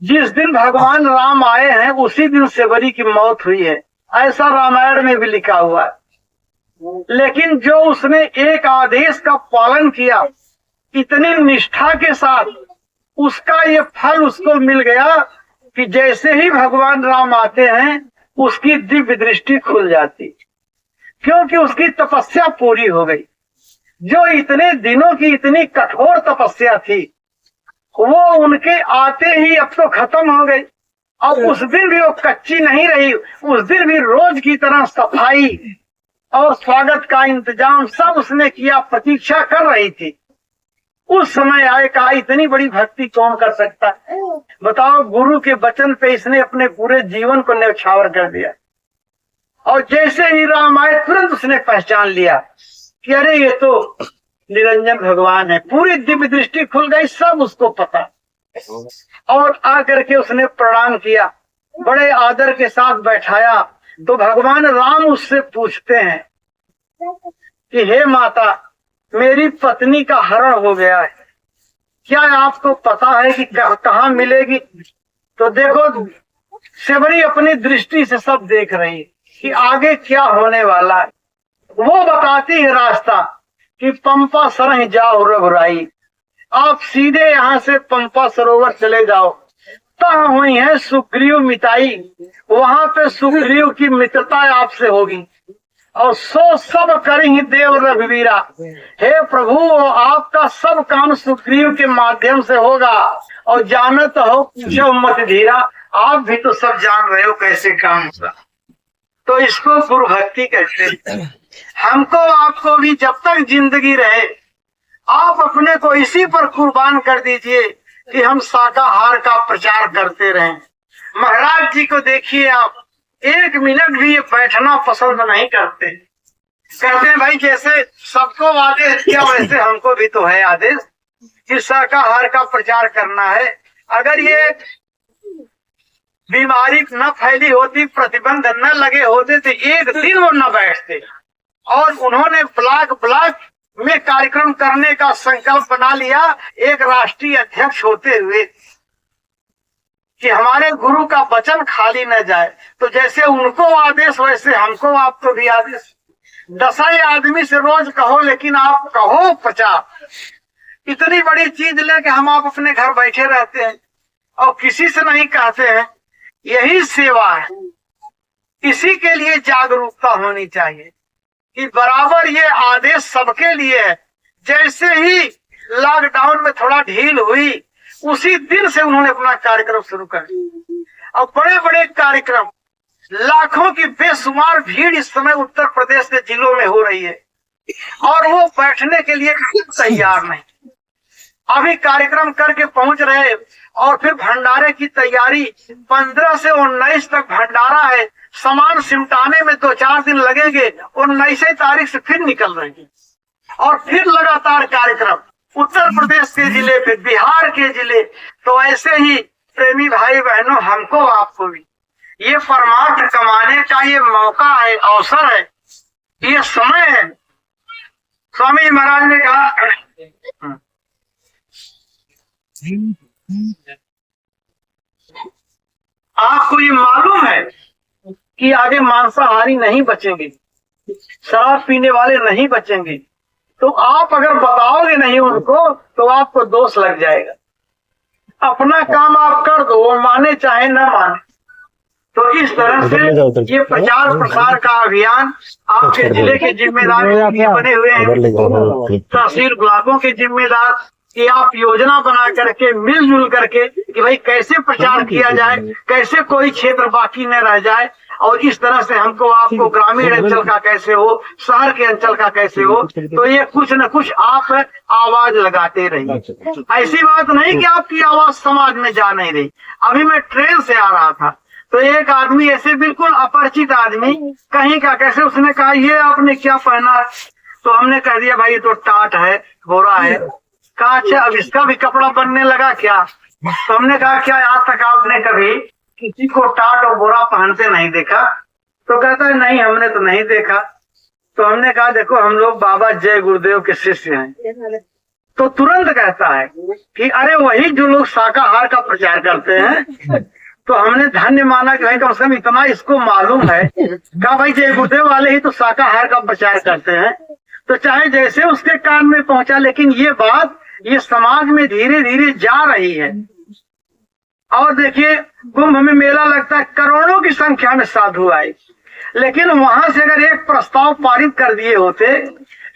जिस दिन भगवान राम आए हैं उसी दिन सेवरी की मौत हुई है, ऐसा रामायण में भी लिखा हुआ है। लेकिन जो उसने एक आदेश का पालन किया इतनी निष्ठा के साथ, उसका ये फल उसको मिल गया कि जैसे ही भगवान राम आते हैं उसकी दिव्य दृष्टि खुल जाती, क्योंकि उसकी तपस्या पूरी हो गई। जो इतने दिनों की इतनी कठोर तपस्या थी वो उनके आते ही अब तो खत्म हो गई। अब उस दिन भी वो कच्ची नहीं रही, उस दिन भी रोज की तरह सफाई और स्वागत का इंतजाम सब उसने किया, प्रतीक्षा कर रही थी। उस समय आए, कहा इतनी बड़ी भक्ति कौन कर सकता है। बताओ, गुरु के वचन पे इसने अपने पूरे जीवन को न्यौछावर कर दिया। और जैसे ही राम आए तुरंत उसने पहचान लिया कि अरे ये तो निरंजन भगवान है। पूरी दिव्य दृष्टि खुल गई, सब उसको पता। और आकर के उसने प्रणाम किया, बड़े आदर के साथ बैठाया। तो भगवान राम उससे पूछते हैं कि हे माता, मेरी पत्नी का हरण हो गया है, क्या आपको पता है कि कहाँ मिलेगी? तो देखो, सेवरी अपनी दृष्टि से सब देख रही कि आगे क्या होने वाला है। वो बताती है रास्ता कि पंपा सरह जाओ रघुराई, आप सीधे यहाँ से पंपा सरोवर चले जाओ। तहाँ हुई है सुग्रीव मिताई, वहां पे सुग्रीव की मित्रता आपसे होगी। और सो सब करेंगे देव रघुवीरा, हे प्रभु आपका सब काम सुग्रीव के माध्यम से होगा। और जानत हो पूछो मत धीरा, आप भी तो सब जान रहे हो कैसे काम होगा। तो इसको गुरु भक्ति कहते हैं। हमको आपको भी जब तक जिंदगी रहे आप अपने को इसी पर कुर्बान कर दीजिए कि हम शाकाहार का प्रचार करते रहें। महाराज जी को देखिए, आप एक मिनट भी ये बैठना पसंद नहीं करते। कहते हैं भाई जैसे सबको आदेश किया वैसे हमको भी तो है आदेश कि शाकाहार का प्रचार करना है। अगर ये बीमारी न फैली होती, प्रतिबंध न लगे होते तो एक दिन वो न बैठते। और उन्होंने ब्लॉक ब्लॉक में कार्यक्रम करने का संकल्प बना लिया एक राष्ट्रीय अध्यक्ष होते हुए कि हमारे गुरु का वचन खाली न जाए। तो जैसे उनको आदेश वैसे हमको आपको भी आदेश। 10 आदमी से रोज कहो, लेकिन आप कहो 50। इतनी बड़ी चीज लेके हम आप अपने घर बैठे रहते हैं और किसी से नहीं कहते हैं। यही सेवा है। इसी के लिए जागरूकता होनी चाहिए कि बराबर ये आदेश सबके लिए है। जैसे ही लॉकडाउन में थोड़ा ढील हुई, उसी दिन से उन्होंने अपना कार्यक्रम शुरू कर दिया। और बड़े बड़े कार्यक्रम, लाखों की बेशुमार भीड़ इस समय उत्तर प्रदेश के जिलों में हो रही है और वो बैठने के लिए तैयार नहीं। अभी कार्यक्रम करके पहुंच रहे और फिर भंडारे की तैयारी। 15 से 19 तक भंडारा है। सामान सिमटाने में 2-4 दिन लगेंगे। 19 तारीख से फिर निकल रहे हैं और फिर लगातार कार्यक्रम उत्तर प्रदेश के जिले पे, बिहार के जिले। तो ऐसे ही प्रेमी भाई बहनों, हमको आपको भी ये परमार्थ कमाने का ये मौका है, अवसर है, ये समय है। स्वामी महाराज ने कहा आपको ये मालूम है कि आगे मांसाहारी नहीं बचेंगे, शराब पीने वाले नहीं बचेंगे। तो आप अगर बताओगे नहीं उनको तो आपको दोष लग जाएगा। अपना काम आप कर दो, वो माने चाहे न माने। तो इस तरह से ये प्रचार प्रसार का अभियान आपके जिले के जिम्मेदार बने हुए हैं, तहसील गुलाबों के जिम्मेदार, कि आप योजना बना करके मिलजुल करके कि भाई कैसे प्रचार किया जाए, कैसे कोई क्षेत्र बाकी न रह जाए। और इस तरह से हमको आपको ग्रामीण अंचल का कैसे हो, शहर के अंचल का कैसे हो, तो ये कुछ न कुछ आप आवाज लगाते रहिए। ऐसी बात नहीं कि आपकी आवाज समाज में जा नहीं रही। अभी मैं ट्रेन से आ रहा था तो एक आदमी ऐसे बिल्कुल अपरिचित आदमी कहीं का कैसे, उसने कहा ये आपने क्या पहना है? तो हमने कह दिया भाई ये तो टाट है, घोड़ा है। कहा अच्छा अब इसका भी कपड़ा बनने लगा क्या? तो हमने कहा क्या आज तक आपने कभी किसी को टाट और बोरा पहनते नहीं देखा? तो कहता है नहीं हमने तो नहीं देखा। तो हमने कहा देखो हम लोग बाबा जय गुरुदेव के शिष्य हैं। तो तुरंत कहता है कि अरे वही जो लोग शाकाहार का प्रचार करते हैं। तो हमने धन्य माना कि भाई कम से कम इतना इसको मालूम है। कहा भाई जय गुरुदेव वाले ही तो शाकाहार का प्रचार करते हैं। तो चाहे जैसे उसके कान में पहुंचा, लेकिन ये बात ये समाज में धीरे धीरे जा रही है। और देखिए कुंभ में मेला लगता है, करोड़ों की संख्या में साधु आए, लेकिन वहां से अगर एक प्रस्ताव पारित कर दिए होते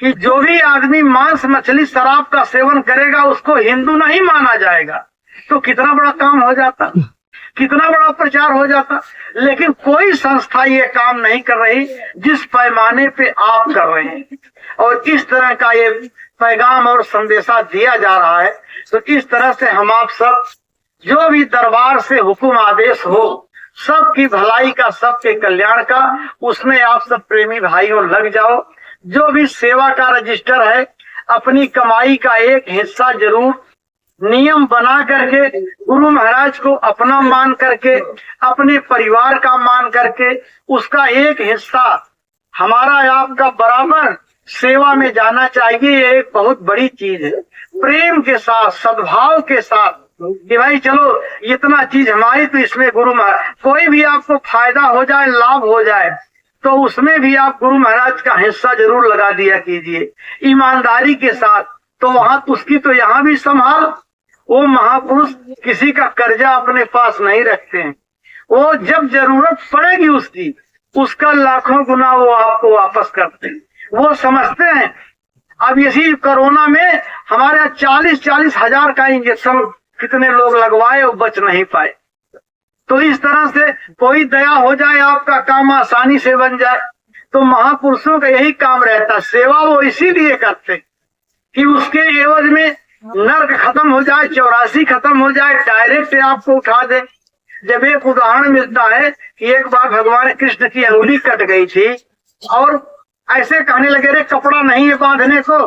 कि जो भी आदमी मांस मछली शराब का सेवन करेगा उसको हिंदू नहीं माना जाएगा, तो कितना बड़ा काम हो जाता, कितना बड़ा प्रचार हो जाता। लेकिन कोई संस्था ये काम नहीं कर रही जिस पैमाने पे आप कर रहे हैं। और इस तरह का ये पैगाम और संदेशा दिया जा रहा है। तो इस तरह से हम आप सब जो भी दरबार से हुक्म आदेश हो, सबकी भलाई का, सबके कल्याण का, उसमें आप सब प्रेमी भाइयों लग जाओ। जो भी सेवा का रजिस्टर है, अपनी कमाई का एक हिस्सा जरूर नियम बना करके, गुरु महाराज को अपना मान करके, अपने परिवार का मान करके, उसका एक हिस्सा हमारा आपका बराबर सेवा में जाना चाहिए। ये एक बहुत बड़ी चीज है, प्रेम के साथ, सद्भाव के साथ कि भाई चलो इतना चीज हमारी, तो इसमें गुरु महाराज, कोई भी आपको फायदा हो जाए, लाभ हो जाए, तो उसमें भी आप गुरु महाराज का हिस्सा जरूर लगा दिया कीजिए ईमानदारी के साथ। तो वहां उसकी तो यहाँ भी संभाल। वो महापुरुष किसी का कर्जा अपने पास नहीं रखते हैं, वो जब जरूरत पड़ेगी उसकी, उसका लाखों गुना वो आपको वापस करते हैं। वो समझते हैं अब इसी कोरोना में हमारे 40-40 हजार का इंजेक्शन कितने लोग लगवाए और बच नहीं पाए। तो इस तरह से कोई दया हो जाए, आपका काम आसानी से बन जाए। तो महापुरुषों का यही काम रहता है, सेवा वो इसीलिए करते कि उसके एवज में नर्क खत्म हो जाए, 84 खत्म हो जाए, डायरेक्ट आपको उठा दे। जब एक उदाहरण मिलता है कि एक बार भगवान कृष्ण की अंगुली कट गई थी और ऐसे कहने लगे रे कपड़ा नहीं है बांधने को,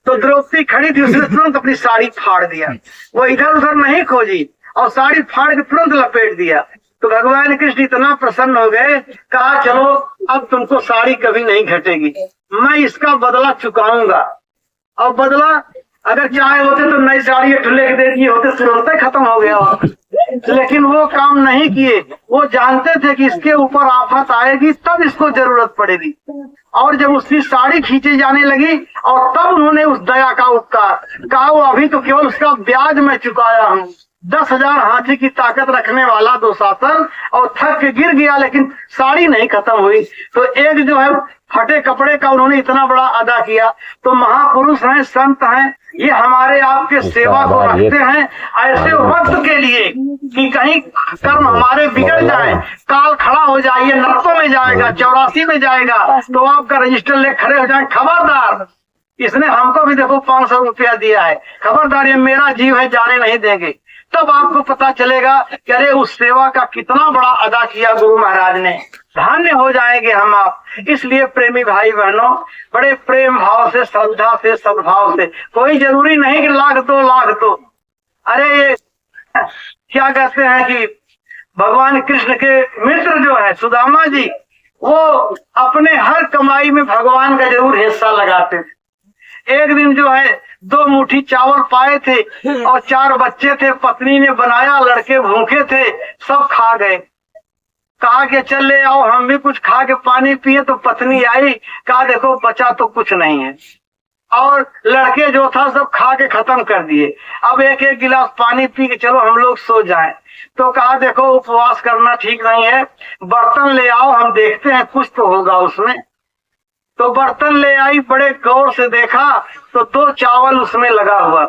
तो द्रौपदी खड़ी थी, उसने तुरंत अपनी साड़ी फाड़ दिया। वो इधर उधर नहीं खोजी और साड़ी फाड़ के तुरंत लपेट दिया। तो भगवान कृष्ण इतना प्रसन्न हो गए, कहा चलो अब तुमको साड़ी कभी नहीं घटेगी, मैं इसका बदला चुकाऊंगा। और बदला अगर चाहे होते तो नई साड़ी लेके दे दिए होते, तुरंत खत्म हो गया। लेकिन वो काम नहीं किए। वो जानते थे कि इसके ऊपर आफत आएगी तब इसको जरूरत पड़ेगी। और जब उसकी साड़ी खींची जाने लगी और तब उन्होंने उस दया का उपकार कहा, वो अभी तो केवल उसका ब्याज मैं चुकाया हूँ। 10,000 हाथी की ताकत रखने वाला दुशासन और थक के गिर गया, लेकिन साड़ी नहीं खत्म हुई। तो एक जो है फटे कपड़े का उन्होंने इतना बड़ा अदा किया। तो महापुरुष हैं, संत हैं, ये हमारे आपके सेवा को रखते हैं ऐसे वक्त के लिए कि कहीं कर्म हमारे बिगड़ जाए, काल खड़ा हो जाए, ये नरकों में जाएगा, 84 में जाएगा, तो आपका रजिस्टर ले खड़े हो जाए, खबरदार इसने हमको भी देखो 500 रुपया दिया है, खबरदार ये मेरा जीव है, जाने नहीं देंगे। तब आपको पता चलेगा कि अरे उस सेवा का कितना बड़ा अदा किया गुरु महाराज ने, धन्य हो जाएंगे हम आप। इसलिए प्रेमी भाई बहनों, बड़े प्रेम भाव से, श्रद्धा से, सद्भाव से, कोई जरूरी नहीं कि लाख दो। अरे क्या कहते हैं कि भगवान कृष्ण के मित्र जो है सुदामा जी, वो अपने हर कमाई में भगवान का जरूर हिस्सा लगाते थे। एक दिन जो है 2 मुट्ठी चावल पाए थे और 4 बच्चे थे, पत्नी ने बनाया, लड़के भूखे थे, सब खा गए। कहा कि चल ले आओ हम भी कुछ खा के पानी पिए। तो पत्नी आई, कहा देखो बचा तो कुछ नहीं है, और लड़के जो था सब खा के खत्म कर दिए। अब एक एक गिलास पानी पी के चलो हम लोग सो जाएं। तो कहा देखो उपवास करना ठीक नहीं है, बर्तन ले आओ हम देखते हैं कुछ तो होगा उसमें। तो बर्तन ले आई, बड़े गौर से देखा तो 2 चावल उसमें लगा हुआ।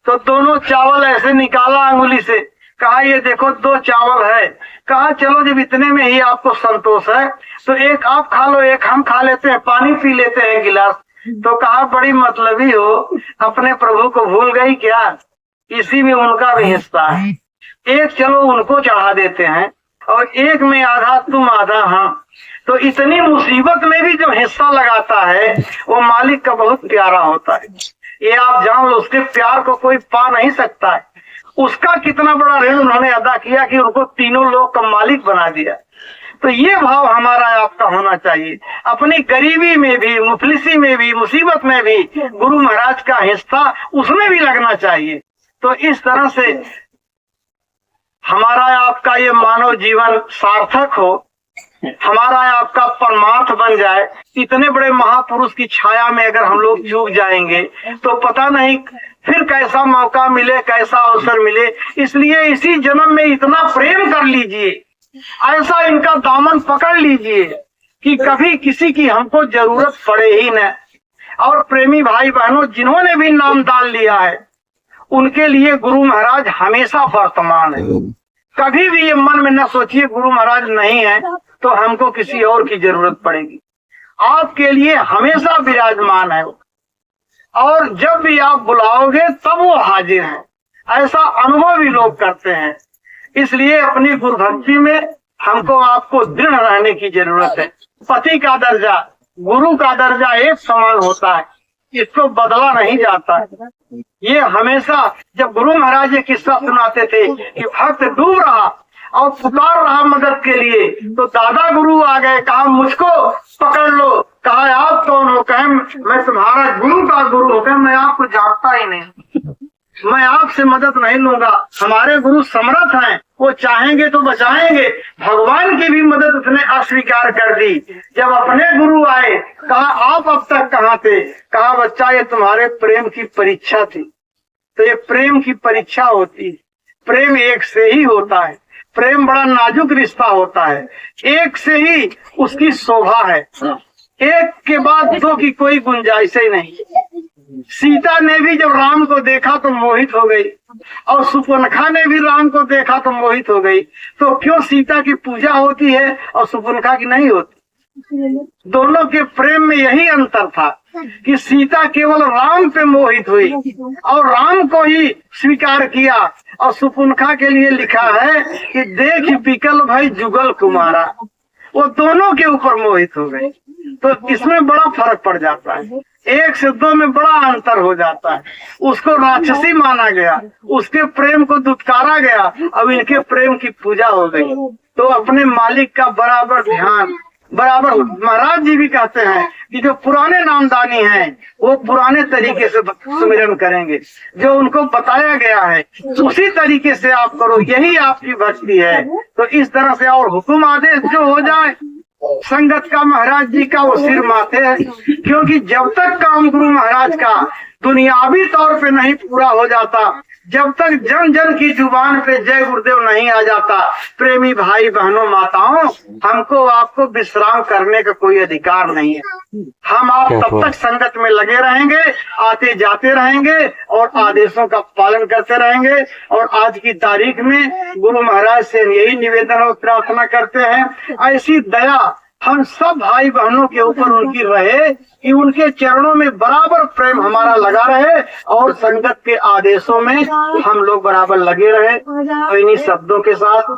तो दोनों चावल ऐसे निकाला अंगुली से, कहा ये देखो 2 चावल है। कहा चलो जब इतने में ही आपको संतोष है तो एक आप खा लो, एक हम खा लेते हैं, पानी पी लेते हैं गिलास। तो कहा बड़ी मतलबी हो, अपने प्रभु को भूल गई क्या, इसी में उनका भी हिस्सा है, एक चलो उनको चढ़ा देते हैं और एक में आधा तुम आधा हम। तो इतनी मुसीबत में भी जो हिस्सा लगाता है वो मालिक का बहुत प्यारा होता है। ये आप जान लो, उसके प्यार को कोई पा नहीं सकता है। उसका कितना बड़ा ऋण उन्होंने अदा किया कि उनको तीनों लोग का मालिक बना दिया। तो ये भाव हमारा आपका होना चाहिए, अपनी गरीबी में भी, मुफलिसी में भी, मुसीबत में भी गुरु महाराज का हिस्सा उसमें भी लगना चाहिए। तो इस तरह से हमारा आपका ये मानव जीवन सार्थक हो, हमारा आपका परमार्थ बन जाए। इतने बड़े महापुरुष की छाया में अगर हम लोग चूक जाएंगे तो पता नहीं फिर कैसा मौका मिले, कैसा अवसर मिले। इसलिए इसी जन्म में इतना प्रेम कर लीजिए, ऐसा इनका दामन पकड़ लीजिए कि कभी किसी की हमको जरूरत पड़े ही न। और प्रेमी भाई बहनों, जिन्होंने भी नाम डाल लिया है उनके लिए गुरु महाराज हमेशा वर्तमान है। कभी भी ये मन में न सोचिए गुरु महाराज नहीं है तो हमको किसी और की जरूरत पड़ेगी। आपके लिए हमेशा विराजमान है और जब भी आप बुलाओगे तब वो हाजिर है। ऐसा अनुभव भी लोग करते हैं। इसलिए अपनी गुरु भक्ति में हमको आपको दृढ़ रहने की जरूरत है। पति का दर्जा, गुरु का दर्जा एक समान होता है, इसको बदला नहीं जाता है। ये हमेशा, जब गुरु महाराज ये किस्सा सुनाते थे कि भक्त डूब रहा और पुकार रहा मदद के लिए, तो दादा गुरु आ गए, कहा मुझको पकड़ लो, कहा आप कौन हो? कहे मैं तुम्हारा गुरु का गुरु हूँ। कहे मैं आपको जानता ही नहीं, मैं आपसे मदद नहीं लूंगा। हमारे गुरु समर्थ हैं, वो चाहेंगे तो बचाएंगे। भगवान की भी मदद उसने अस्वीकार कर दी। जब अपने गुरु आए, कहा आप अब तक कहाँ थे? कहा बच्चा ये तुम्हारे प्रेम की परीक्षा थी। तो ये प्रेम की परीक्षा होती है। प्रेम एक से ही होता है, प्रेम बड़ा नाजुक रिश्ता होता है, एक से ही उसकी शोभा है, एक के बाद दो की कोई गुंजाइश ही नहीं। सीता ने भी जब राम को देखा तो मोहित हो गई, और सुपनखा ने भी राम को देखा तो मोहित हो गई। तो क्यों सीता की पूजा होती है और सुपनखा की नहीं होती? दोनों के प्रेम में यही अंतर था कि सीता केवल राम पे मोहित हुई और राम को ही स्वीकार किया, और सुपनखा के लिए लिखा है कि देख बिकल भाई जुगल कुमारा, वो दोनों के ऊपर मोहित हो गए। तो इसमें बड़ा फर्क पड़ जाता है, एक से दो में बड़ा अंतर हो जाता है। उसको राक्षसी माना गया, उसके प्रेम को दुत्कारा गया, अब इनके प्रेम की पूजा हो गई। तो अपने मालिक का बराबर ध्यान, बराबर महाराज जी भी कहते हैं कि जो पुराने नामदानी हैं वो पुराने तरीके से सुमिरन करेंगे, जो उनको बताया गया है उसी तरीके से आप करो, यही आपकी भक्ति है। तो इस तरह से और हुक्म आदेश जो हो जाए संगत का महाराज जी का वो सिर माथे है, क्योंकि जब तक काम गुरु महाराज का दुनियावी तौर पे नहीं पूरा हो जाता, जब तक जन जन की जुबान पे जय गुरुदेव नहीं आ जाता, प्रेमी भाई बहनों माताओं, हमको आपको विश्राम करने का कोई अधिकार नहीं है। हम आप तब तक संगत में लगे रहेंगे, आते जाते रहेंगे और आदेशों का पालन करते रहेंगे। और आज की तारीख में गुरु महाराज से यही निवेदन और प्रार्थना करते हैं, ऐसी दया हम सब भाई बहनों के ऊपर उनकी रहे कि उनके चरणों में बराबर प्रेम हमारा लगा रहे और संगत के आदेशों में हम लोग बराबर लगे रहे। तो इन्हीं शब्दों के साथ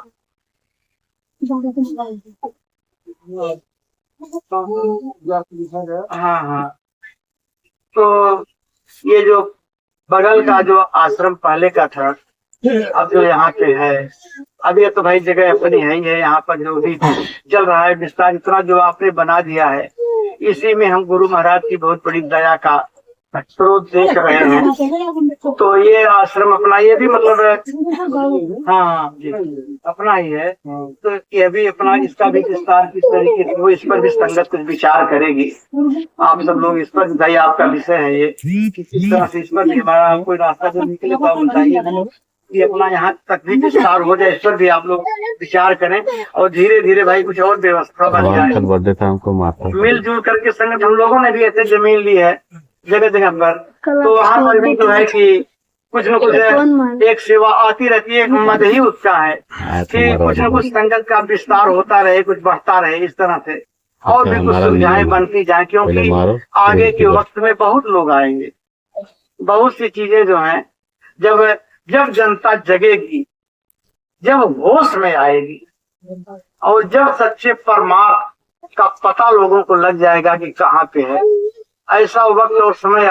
हाँ, तो ये जो बगल का जो आश्रम पहले का था, अब जो यहाँ पे है, अब ये तो भाई जगह अपनी है ही है। यहाँ पर जो भी चल रहा है विस्तार, इतना जो आपने बना दिया है, इसी में हम गुरु महाराज की बहुत बड़ी दया का स्रोत देख रहे हैं। तो ये आश्रम अपना, ये भी मतलब हाँ जी अपना ही है। तो ये भी अपना, इसका भी विस्तार किस तरीके से, वो इस पर भी संगत कुछ विचार करेगी। आप सब लोग इस पर, भाई आपका विषय है ये, किस तरह से इस पर भी हमारा कोई रास्ता जो निकले तो बताइए, ये अपना यहाँ तक भी विस्तार हो जाए, इस पर भी आप लोग विचार करें और धीरे धीरे भाई कुछ और व्यवस्था बन जाए। मिलजुल करके संगत, हम लोगों ने भी ऐसे जमीन ली है जगह जगह पर, तो वहाँ पर भी तो है कि कुछ न कुछ एक सेवा आती रहती है, एक मद ही उसका है कि कुछ न कुछ संगत का विस्तार होता रहे, कुछ बढ़ता रहे, इस तरह से और भी कुछ सुविधाएं बनती जाए, क्योंकि आगे के वक्त में बहुत लोग आएंगे। बहुत सी चीजें जो हैं, जब जनता जगेगी, जब होश में आएगी और जब सच्चे परमार्थ का पता लोगों को लग जाएगा कि कहाँ पे है, ऐसा वक्त और समय